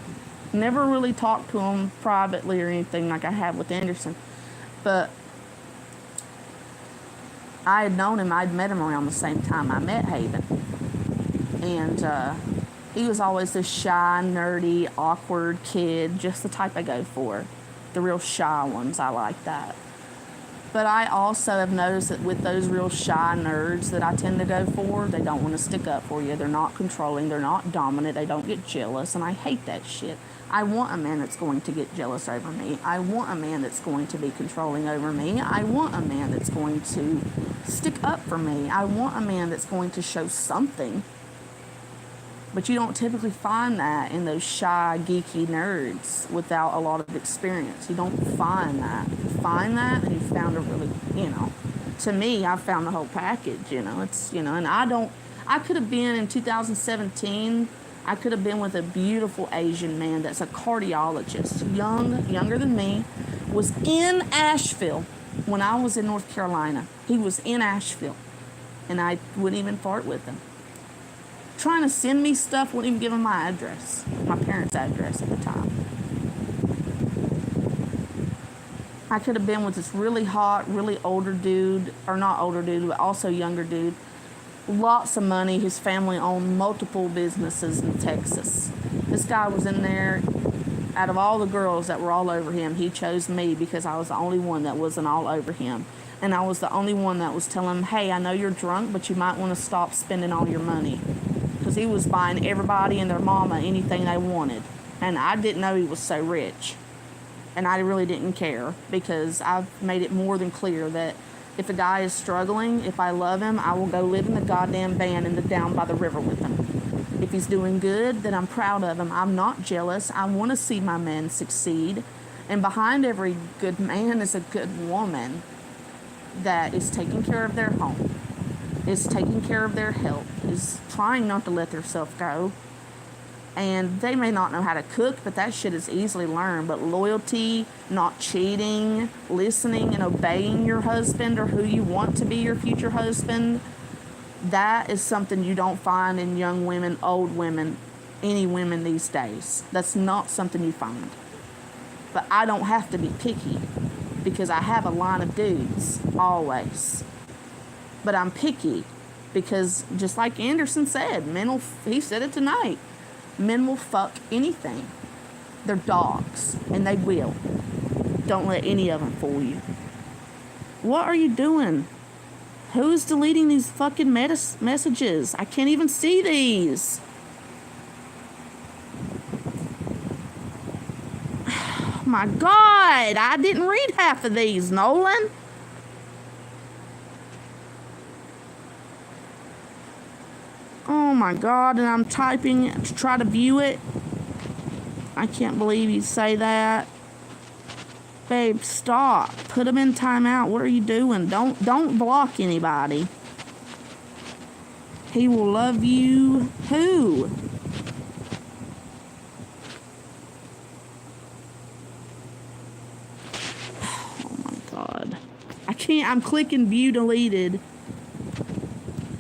Never really talked to him privately or anything like I have with Anderson. But I had known him, I'd met him around the same time I met Haven. And he was always this shy, nerdy, awkward kid, just the type I go for. The real shy ones, I like that. But I also have noticed that with those real shy nerds that I tend to go for, they don't want to stick up for you. They're not controlling. They're not dominant. They don't get jealous. And I hate that shit. I want a man that's going to get jealous over me. I want a man that's going to be controlling over me. I want a man that's going to stick up for me. I want a man that's going to show something. But you don't typically find that in those shy, geeky nerds without a lot of experience. You don't find that. If you find that, then you found a really, to me, I found the whole package, it's, and I could have been in 2017, I could have been with a beautiful Asian man that's a cardiologist, younger than me, was in Asheville when I was in North Carolina. He was in Asheville, and I wouldn't even fart with him. Trying to send me stuff, wouldn't even give him my address, my parents' address at the time. I could have been with this really hot, really older dude, or not older dude, but also younger dude. Lots of money. His family owned multiple businesses in Texas. This guy was in there. Out of all the girls that were all over him, he chose me because I was the only one that wasn't all over him. And I was the only one that was telling him, hey, I know you're drunk, but you might want to stop spending all your money. Because he was buying everybody and their mama anything they wanted. And I didn't know he was so rich. And I really didn't care, because I've made it more than clear that if a guy is struggling, if I love him, I will go live in the goddamn van down by the river with him. If he's doing good, then I'm proud of him. I'm not jealous. I want to see my men succeed. And behind every good man is a good woman that is taking care of their home, is taking care of their health, is trying not to let themselves go. And they may not know how to cook, but that shit is easily learned. But loyalty, not cheating, listening and obeying your husband or who you want to be your future husband, that is something you don't find in young women, old women, any women these days. That's not something you find. But I don't have to be picky, because I have a line of dudes, always. But I'm picky because, just like Anderson said, he said it tonight, men will fuck anything. They're dogs, and they will. Don't let any of them fool you. What are you doing? Who's deleting these fucking messages? I can't even see these. Oh my God, I didn't read half of these, Nolan. Oh my God, and I'm typing to try to view it. I can't believe you say that. Babe, stop. Put them in timeout. What are you doing? Don't block anybody. He will love you. Who? Oh my God. I can't. I'm clicking view deleted,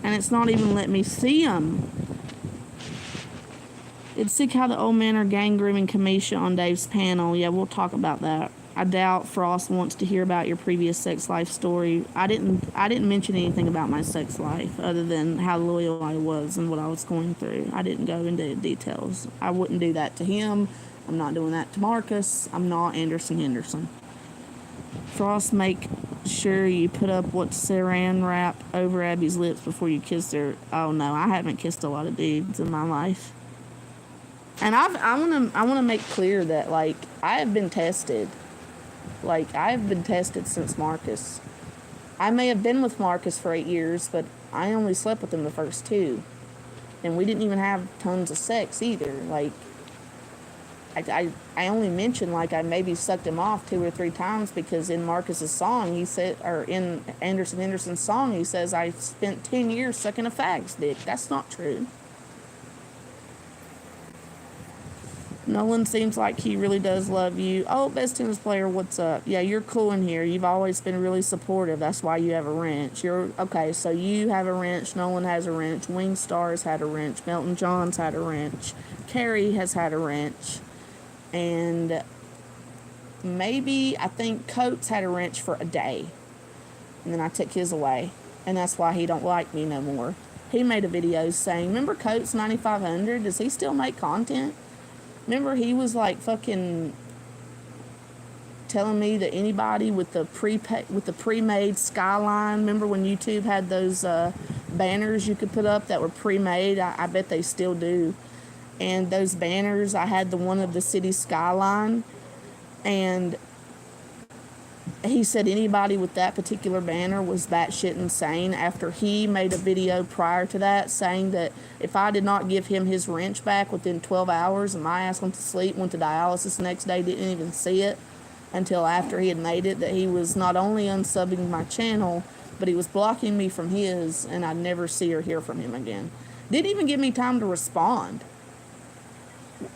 and it's not even letting me see them. It's sick how the old men are gang grooming Kamisha on Dave's panel. Yeah, we'll talk about that. I doubt Frost wants to hear about your previous sex life story. I didn't mention anything about my sex life other than how loyal I was and what I was going through. I didn't go into details. I wouldn't do that to him. I'm not doing that to Marcus. I'm not Anderson Henderson. Frost, make sure you put up what saran wrap over Abby's lips before you kiss her. Oh no, I haven't kissed a lot of dudes in my life. And I wanna make clear that, like, I have been tested. Like, I've been tested since Marcus. I may have been with Marcus for 8 years, but I only slept with him the first 2. And we didn't even have tons of sex either. Like, I only mentioned, like, I maybe sucked him off 2 or 3 times because in Marcus's song, he said, or in Anderson Henderson's song, he says, I spent 10 years sucking a fag's dick. That's not true. Nolan seems like he really does love you. Oh, best tennis player, what's up? Yeah, you're cool in here. You've always been really supportive. That's why you have a wrench. Okay, so you have a wrench. Nolan has a wrench. Wingstars had a wrench. Melton Johns had a wrench. Carrie has had a wrench. And maybe, I think Coates had a wrench for a day. And then I took his away. And that's why he don't like me no more. He made a video saying, remember Coates 9500? Does he still make content? Remember, he was like fucking telling me that anybody with the pre-made skyline. Remember when YouTube had those banners you could put up that were pre-made? I bet they still do. And those banners, I had the one of the city skyline, and he said anybody with that particular banner was batshit insane after he made a video prior to that saying that if I did not give him his wrench back within 12 hours and my ass went to sleep, went to dialysis the next day, didn't even see it until after he had made it, that he was not only unsubbing my channel, but he was blocking me from his, and I'd never see or hear from him again. Didn't even give me time to respond.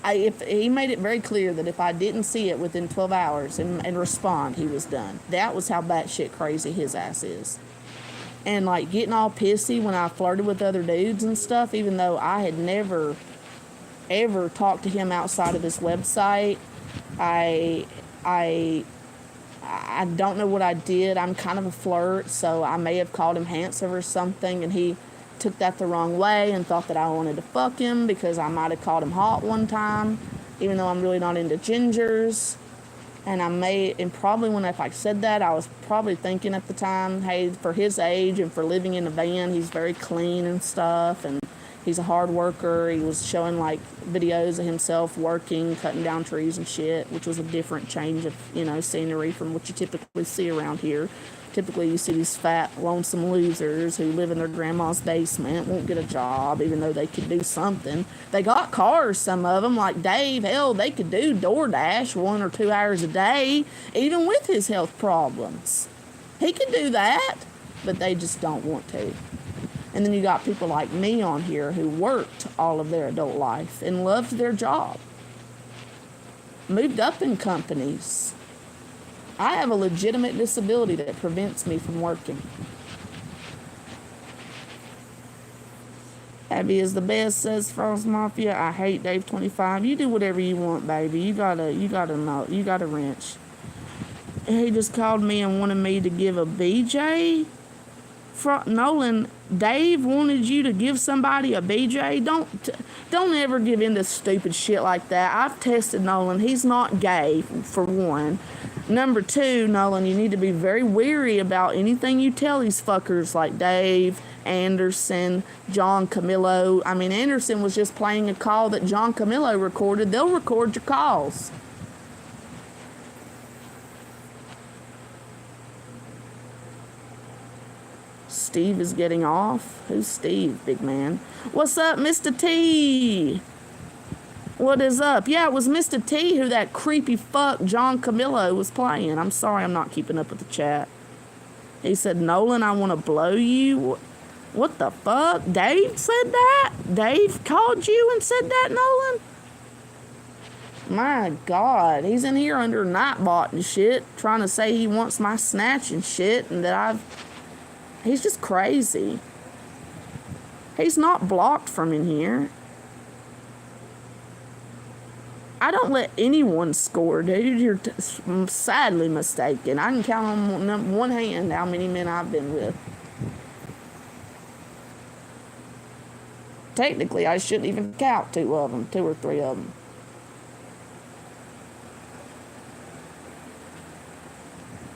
If he made it very clear that if I didn't see it within 12 hours and respond, he was done. That was how batshit crazy his ass is. And like getting all pissy when I flirted with other dudes and stuff, even though I had never ever talked to him outside of his website. I don't know what I did. I'm kind of a flirt, so I may have called him handsome or something, and he took that the wrong way and thought that I wanted to fuck him because I might have called him hot one time, even though I'm really not into gingers. And probably when if I said that, I was probably thinking at the time, hey, for his age and for living in a van, he's very clean and stuff, and he's a hard worker. He was showing like videos of himself working, cutting down trees and shit, which was a different change of, scenery from what you typically see around here. Typically you see these fat, lonesome losers who live in their grandma's basement, won't get a job even though they could do something. They got cars, some of them, like Dave. Hell, they could do DoorDash 1 or 2 hours a day, even with his health problems. He could do that, but they just don't want to. And then you got people like me on here who worked all of their adult life and loved their job. Moved up in companies. I have a legitimate disability that prevents me from working. Abby is the best, says Frost Mafia. I hate Dave 25. You do whatever you want, baby. You got a wrench. He just called me and wanted me to give a BJ. Nolan, Dave wanted you to give somebody a BJ. Don't ever give in to stupid shit like that. I've tested Nolan. He's not gay, for one. Number two, Nolan, you need to be very wary about anything you tell these fuckers like Dave, Anderson, John Camillo. I mean, Anderson was just playing a call that John Camillo recorded. They'll record your calls. Steve is getting off. Who's Steve, big man? What's up, Mr. T? What is up? Yeah, it was Mr. T who that creepy fuck John Camillo was playing. I'm sorry I'm not keeping up with the chat. He said, Nolan, I want to blow you. What the fuck? Dave said that? Dave called you and said that, Nolan? My God. He's in here under Nightbot and shit, trying to say he wants my snatch and shit, and that he's just crazy. He's not blocked from in here. I don't let anyone score, dude. You're sadly mistaken. I can count on one hand how many men I've been with. Technically, I shouldn't even count 2 or 3 of them.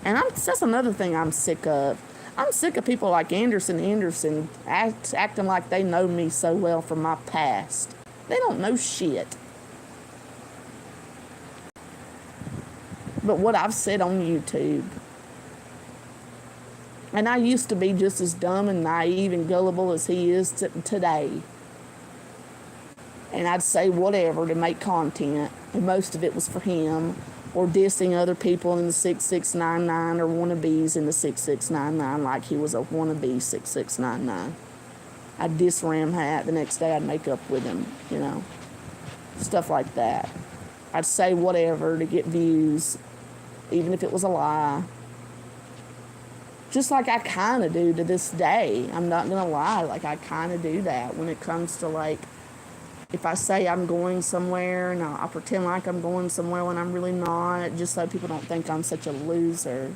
And that's another thing I'm sick of. I'm sick of people like Anderson acting like they know me so well from my past. They don't know shit. But what I've said on YouTube. And I used to be just as dumb and naive and gullible as he is today. And I'd say whatever to make content. And most of it was for him. Or dissing other people in the 6699 or wannabes in the 6699 like he was a wannabe 6699. I'd diss Ram Hat. The next day I'd make up with him, Stuff like that. I'd say whatever to get views, even if it was a lie. Just like I kind of do to this day. I'm not going to lie. Like, I kind of do that when it comes to, like, if I say I'm going somewhere and I'll pretend like I'm going somewhere when I'm really not, just so people don't think I'm such a loser.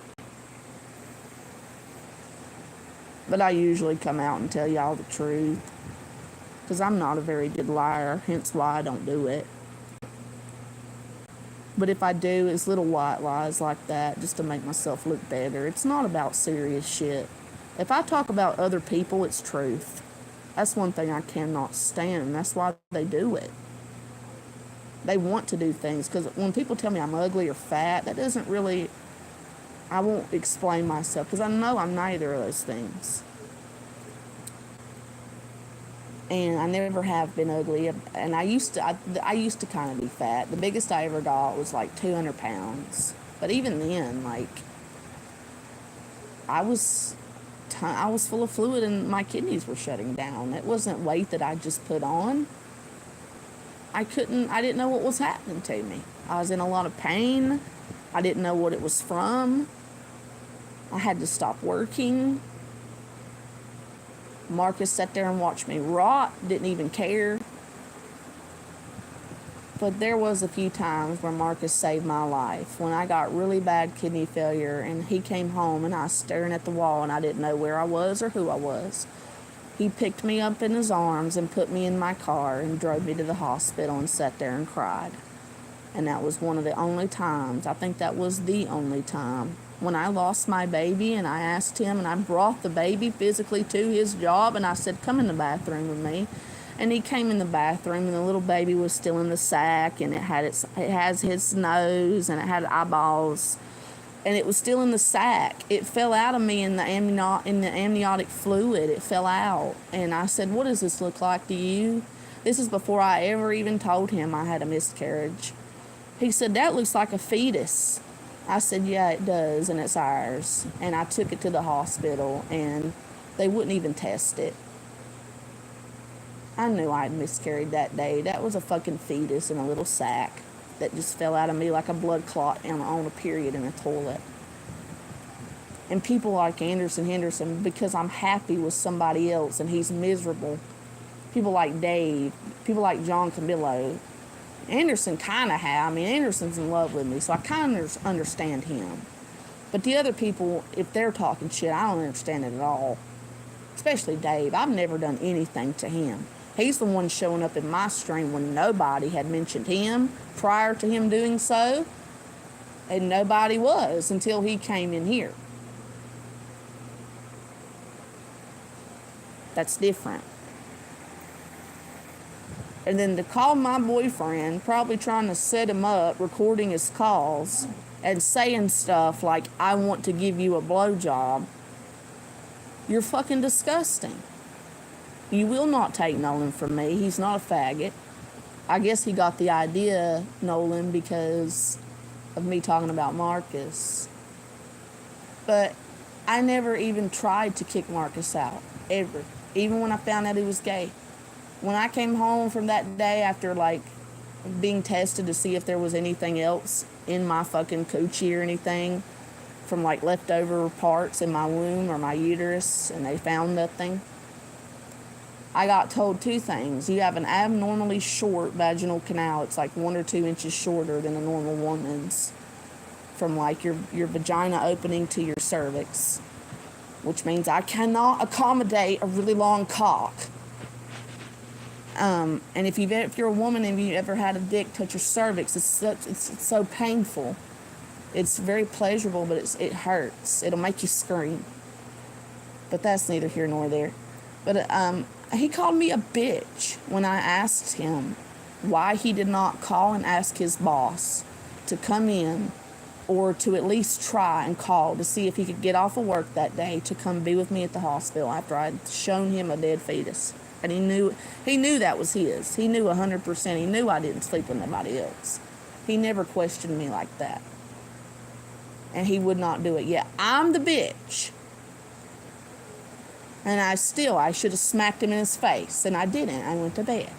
But I usually come out and tell y'all the truth. Because I'm not a very good liar, hence why I don't do it. But if I do, it's little white lies like that just to make myself look better. It's not about serious shit. If I talk about other people, it's truth. That's one thing I cannot stand. That's why they do it. They want to do things. Because when people tell me I'm ugly or fat, that doesn't really... I won't explain myself. Because I know I'm neither of those things. And I never have been ugly. And I used to kind of be fat. The biggest I ever got was like 200 pounds. But even then, like... I was I was full of fluid and my kidneys were shutting down. It wasn't weight that I just put on. I didn't know what was happening to me. I was in a lot of pain. I didn't know what it was from. I had to stop working. Marcus sat there and watched me rot, didn't even care. But there was a few times where Marcus saved my life. When I got really bad kidney failure and he came home and I was staring at the wall and I didn't know where I was or who I was. He picked me up in his arms and put me in my car and drove me to the hospital and sat there and cried. And that was one of the only times, I think that was the only time, when I lost my baby and I asked him and I brought the baby physically to his job and I said, come in the bathroom with me. And he came in the bathroom and the little baby was still in the sack and it has his nose and it had eyeballs and it was still in the sack. It fell out of me in the amniotic fluid. It fell out. And I said, what does this look like to you? This is before I ever even told him I had a miscarriage. He said, that looks like a fetus. I said, yeah, it does, and it's ours. And I took it to the hospital, and they wouldn't even test it. I knew I had miscarried that day. That was a fucking fetus in a little sack that just fell out of me like a blood clot on a period in a toilet. And people like Anderson Henderson, because I'm happy with somebody else and he's miserable. People like Dave, people like John Camillo. Anderson kind of Anderson's in love with me, so I kind of understand him. But the other people, if they're talking shit, I don't understand it at all. Especially Dave. I've never done anything to him. He's the one showing up in my stream when nobody had mentioned him prior to him doing so. And nobody was until he came in here. That's different. And then to call my boyfriend, probably trying to set him up, recording his calls, and saying stuff like, I want to give you a blowjob. You're fucking disgusting. You will not take Nolan from me. He's not a faggot. I guess he got the idea, Nolan, because of me talking about Marcus. But I never even tried to kick Marcus out, ever. Even when I found out he was gay. When I came home from that day after, being tested to see if there was anything else in my fucking coochie or anything from, leftover parts in my womb or my uterus, and they found nothing, I got told two things. You have an abnormally short vaginal canal. It's 1 or 2 inches shorter than a normal woman's, from, your vagina opening to your cervix, which means I cannot accommodate a really long cock. And if you're a woman and you've ever had a dick touch your cervix, it's so painful. It's very pleasurable, but it hurts. It'll make you scream. But that's neither here nor there. But he called me a bitch when I asked him why he did not call and ask his boss to come in, or to at least try and call to see if he could get off of work that day to come be with me at the hospital after I'd shown him a dead fetus. And he knew that was his. He knew 100%. He knew I didn't sleep with nobody else. He never questioned me like that. And he would not do it. Yeah, I'm the bitch. And I should have smacked him in his face. And I didn't. I went to bed.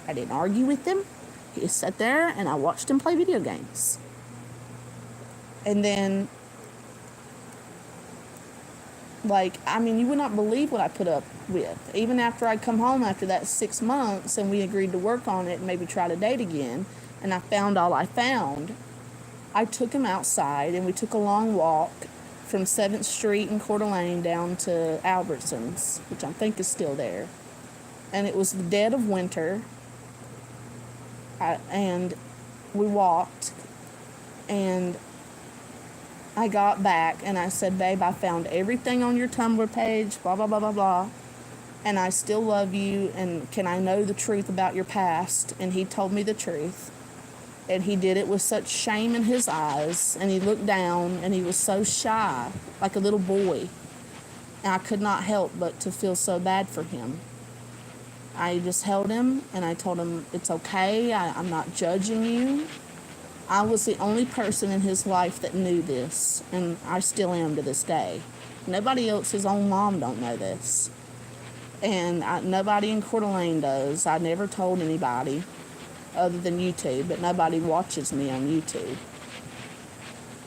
I didn't argue with him. He sat there and I watched him play video games. And then, you would not believe what I put up with. Even after I'd come home after that 6 months and we agreed to work on it and maybe try to date again, and I found all I found, I took him outside and we took a long walk from 7th Street and Coeur d'Alene down to Albertsons, which I think is still there. And it was the dead of winter, and we walked, and I got back and I said, babe, I found everything on your Tumblr page, blah, blah, blah, blah, blah. And I still love you, and can I know the truth about your past? And he told me the truth. And he did it with such shame in his eyes. And he looked down and he was so shy, like a little boy. And I could not help but to feel so bad for him. I just held him and I told him, it's okay. I'm not judging you. I was the only person in his life that knew this, and I still am to this day. Nobody else, his own mom don't know this. And nobody in Coeur d'Alene does. I never told anybody other than YouTube, but nobody watches me on YouTube.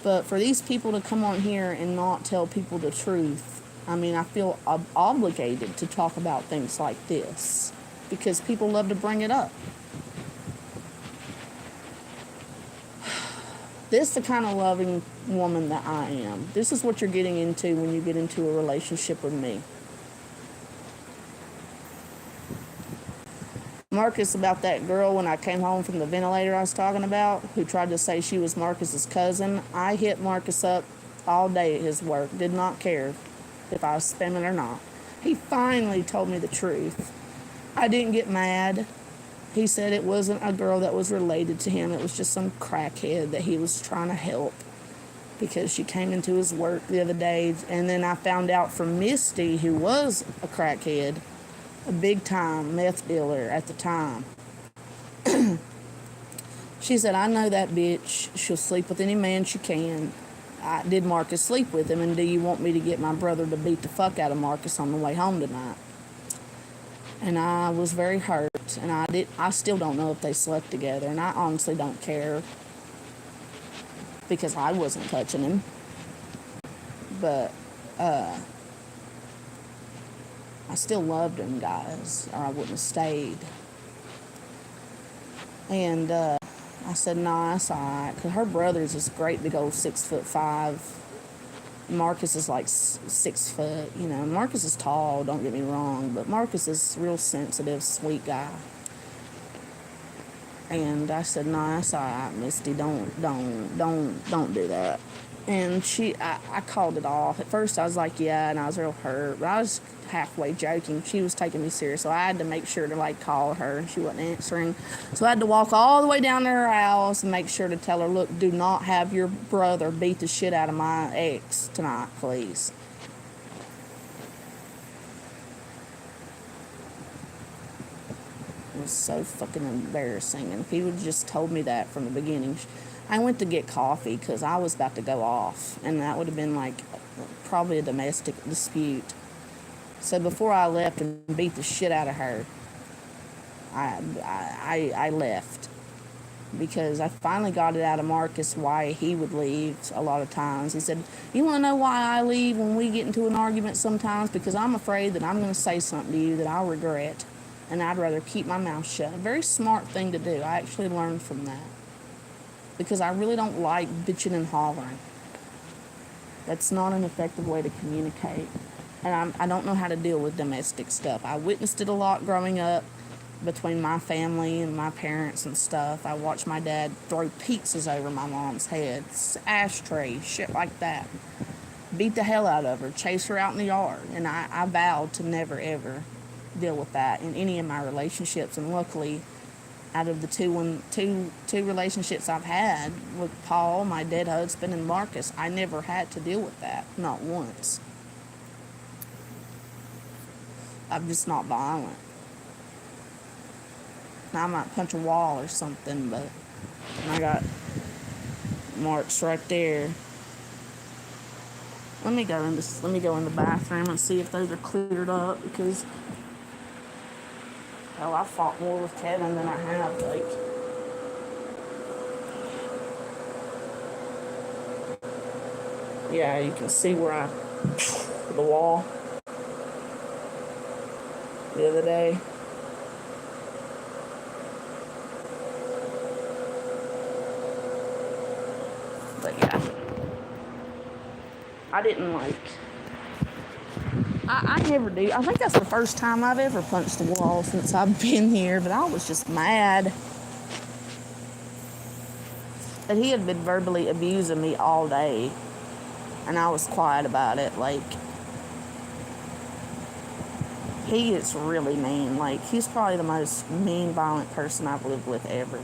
But for these people to come on here and not tell people the truth, I mean, I feel obligated to talk about things like this because people love to bring it up. This is the kind of loving woman that I am. This is what you're getting into when you get into a relationship with me. Marcus, about that girl when I came home from the ventilator I was talking about, who tried to say she was Marcus's cousin, I hit Marcus up all day at his work. Did not care if I was spamming or not. He finally told me the truth. I didn't get mad. He said it wasn't a girl that was related to him. It was just some crackhead that he was trying to help because she came into his work the other day. And then I found out from Misty, who was a crackhead, a big-time meth dealer at the time. She said, I know that bitch. She'll sleep with any man she can. Did Marcus sleep with him? And do you want me to get my brother to beat the fuck out of Marcus on the way home tonight? And I was very hurt. And I still don't know if they slept together. And I honestly don't care. Because I wasn't touching him. But, I still loved him, guys, or I wouldn't have stayed. And I said, nah, it's all right. Because her brother's this great big old 6'5". Marcus is like 6 foot. You know, Marcus is tall, don't get me wrong. But Marcus is real sensitive, sweet guy. And I said, nah, it's all right, Misty. Don't do that. And I called it off. At first I was like, yeah, and I was real hurt. But I was halfway joking. She was taking me serious. So I had to make sure to, like, call her. And she wasn't answering. So I had to walk all the way down to her house and make sure to tell her, look, do not have your brother beat the shit out of my ex tonight, please. It was so fucking embarrassing. And if he would have just told me that from the beginning. I went to get coffee because I was about to go off. And that would have been like probably a domestic dispute. So before I left and beat the shit out of her, I left. Because I finally got it out of Marcus why he would leave a lot of times. He said, you want to know why I leave when we get into an argument sometimes? Because I'm afraid that I'm going to say something to you that I'll regret. And I'd rather keep my mouth shut. A very smart thing to do. I actually learned from that. Because I really don't like bitching and hollering. That's not an effective way to communicate. And I don't know how to deal with domestic stuff. I witnessed it a lot growing up between my family and my parents and stuff. I watched my dad throw pizzas over my mom's head, ashtrays, shit like that. Beat the hell out of her, chase her out in the yard. And I vowed to never, ever deal with that in any of my relationships. And luckily, out of the two relationships I've had with Paul, my dead husband, and Marcus, I never had to deal with that, not once. I'm just not violent. Now I might punch a wall or something, but I got marks right there. Let me go in the bathroom and see if those are cleared up because I fought more with Kevin than I have, like. Yeah, you can see where the wall the other day. But yeah, I didn't like. I never do. I think that's the first time I've ever punched the wall since I've been here, but I was just mad that he had been verbally abusing me all day, and I was quiet about it. Like, he is really mean. Like, he's probably the most mean, violent person I've lived with ever.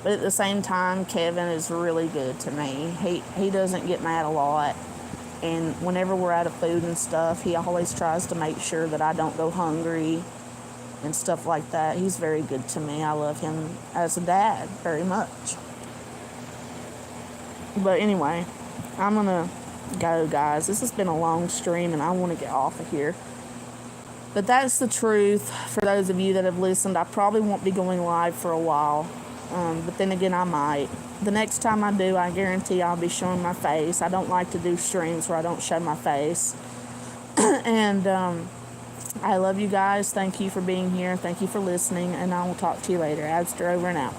But at the same time, Kevin is really good to me. He doesn't get mad a lot. And whenever we're out of food and stuff, he always tries to make sure that I don't go hungry and stuff like that. He's very good to me. I love him as a dad very much. But anyway, I'm going to go, guys. This has been a long stream, and I want to get off of here. But that's the truth for those of you that have listened. I probably won't be going live for a while, but then again, I might. The next time I do, I guarantee I'll be showing my face. I don't like to do streams where I don't show my face. And I love you guys. Thank you for being here. Thank you for listening, and I will talk to you later. Abster over and out.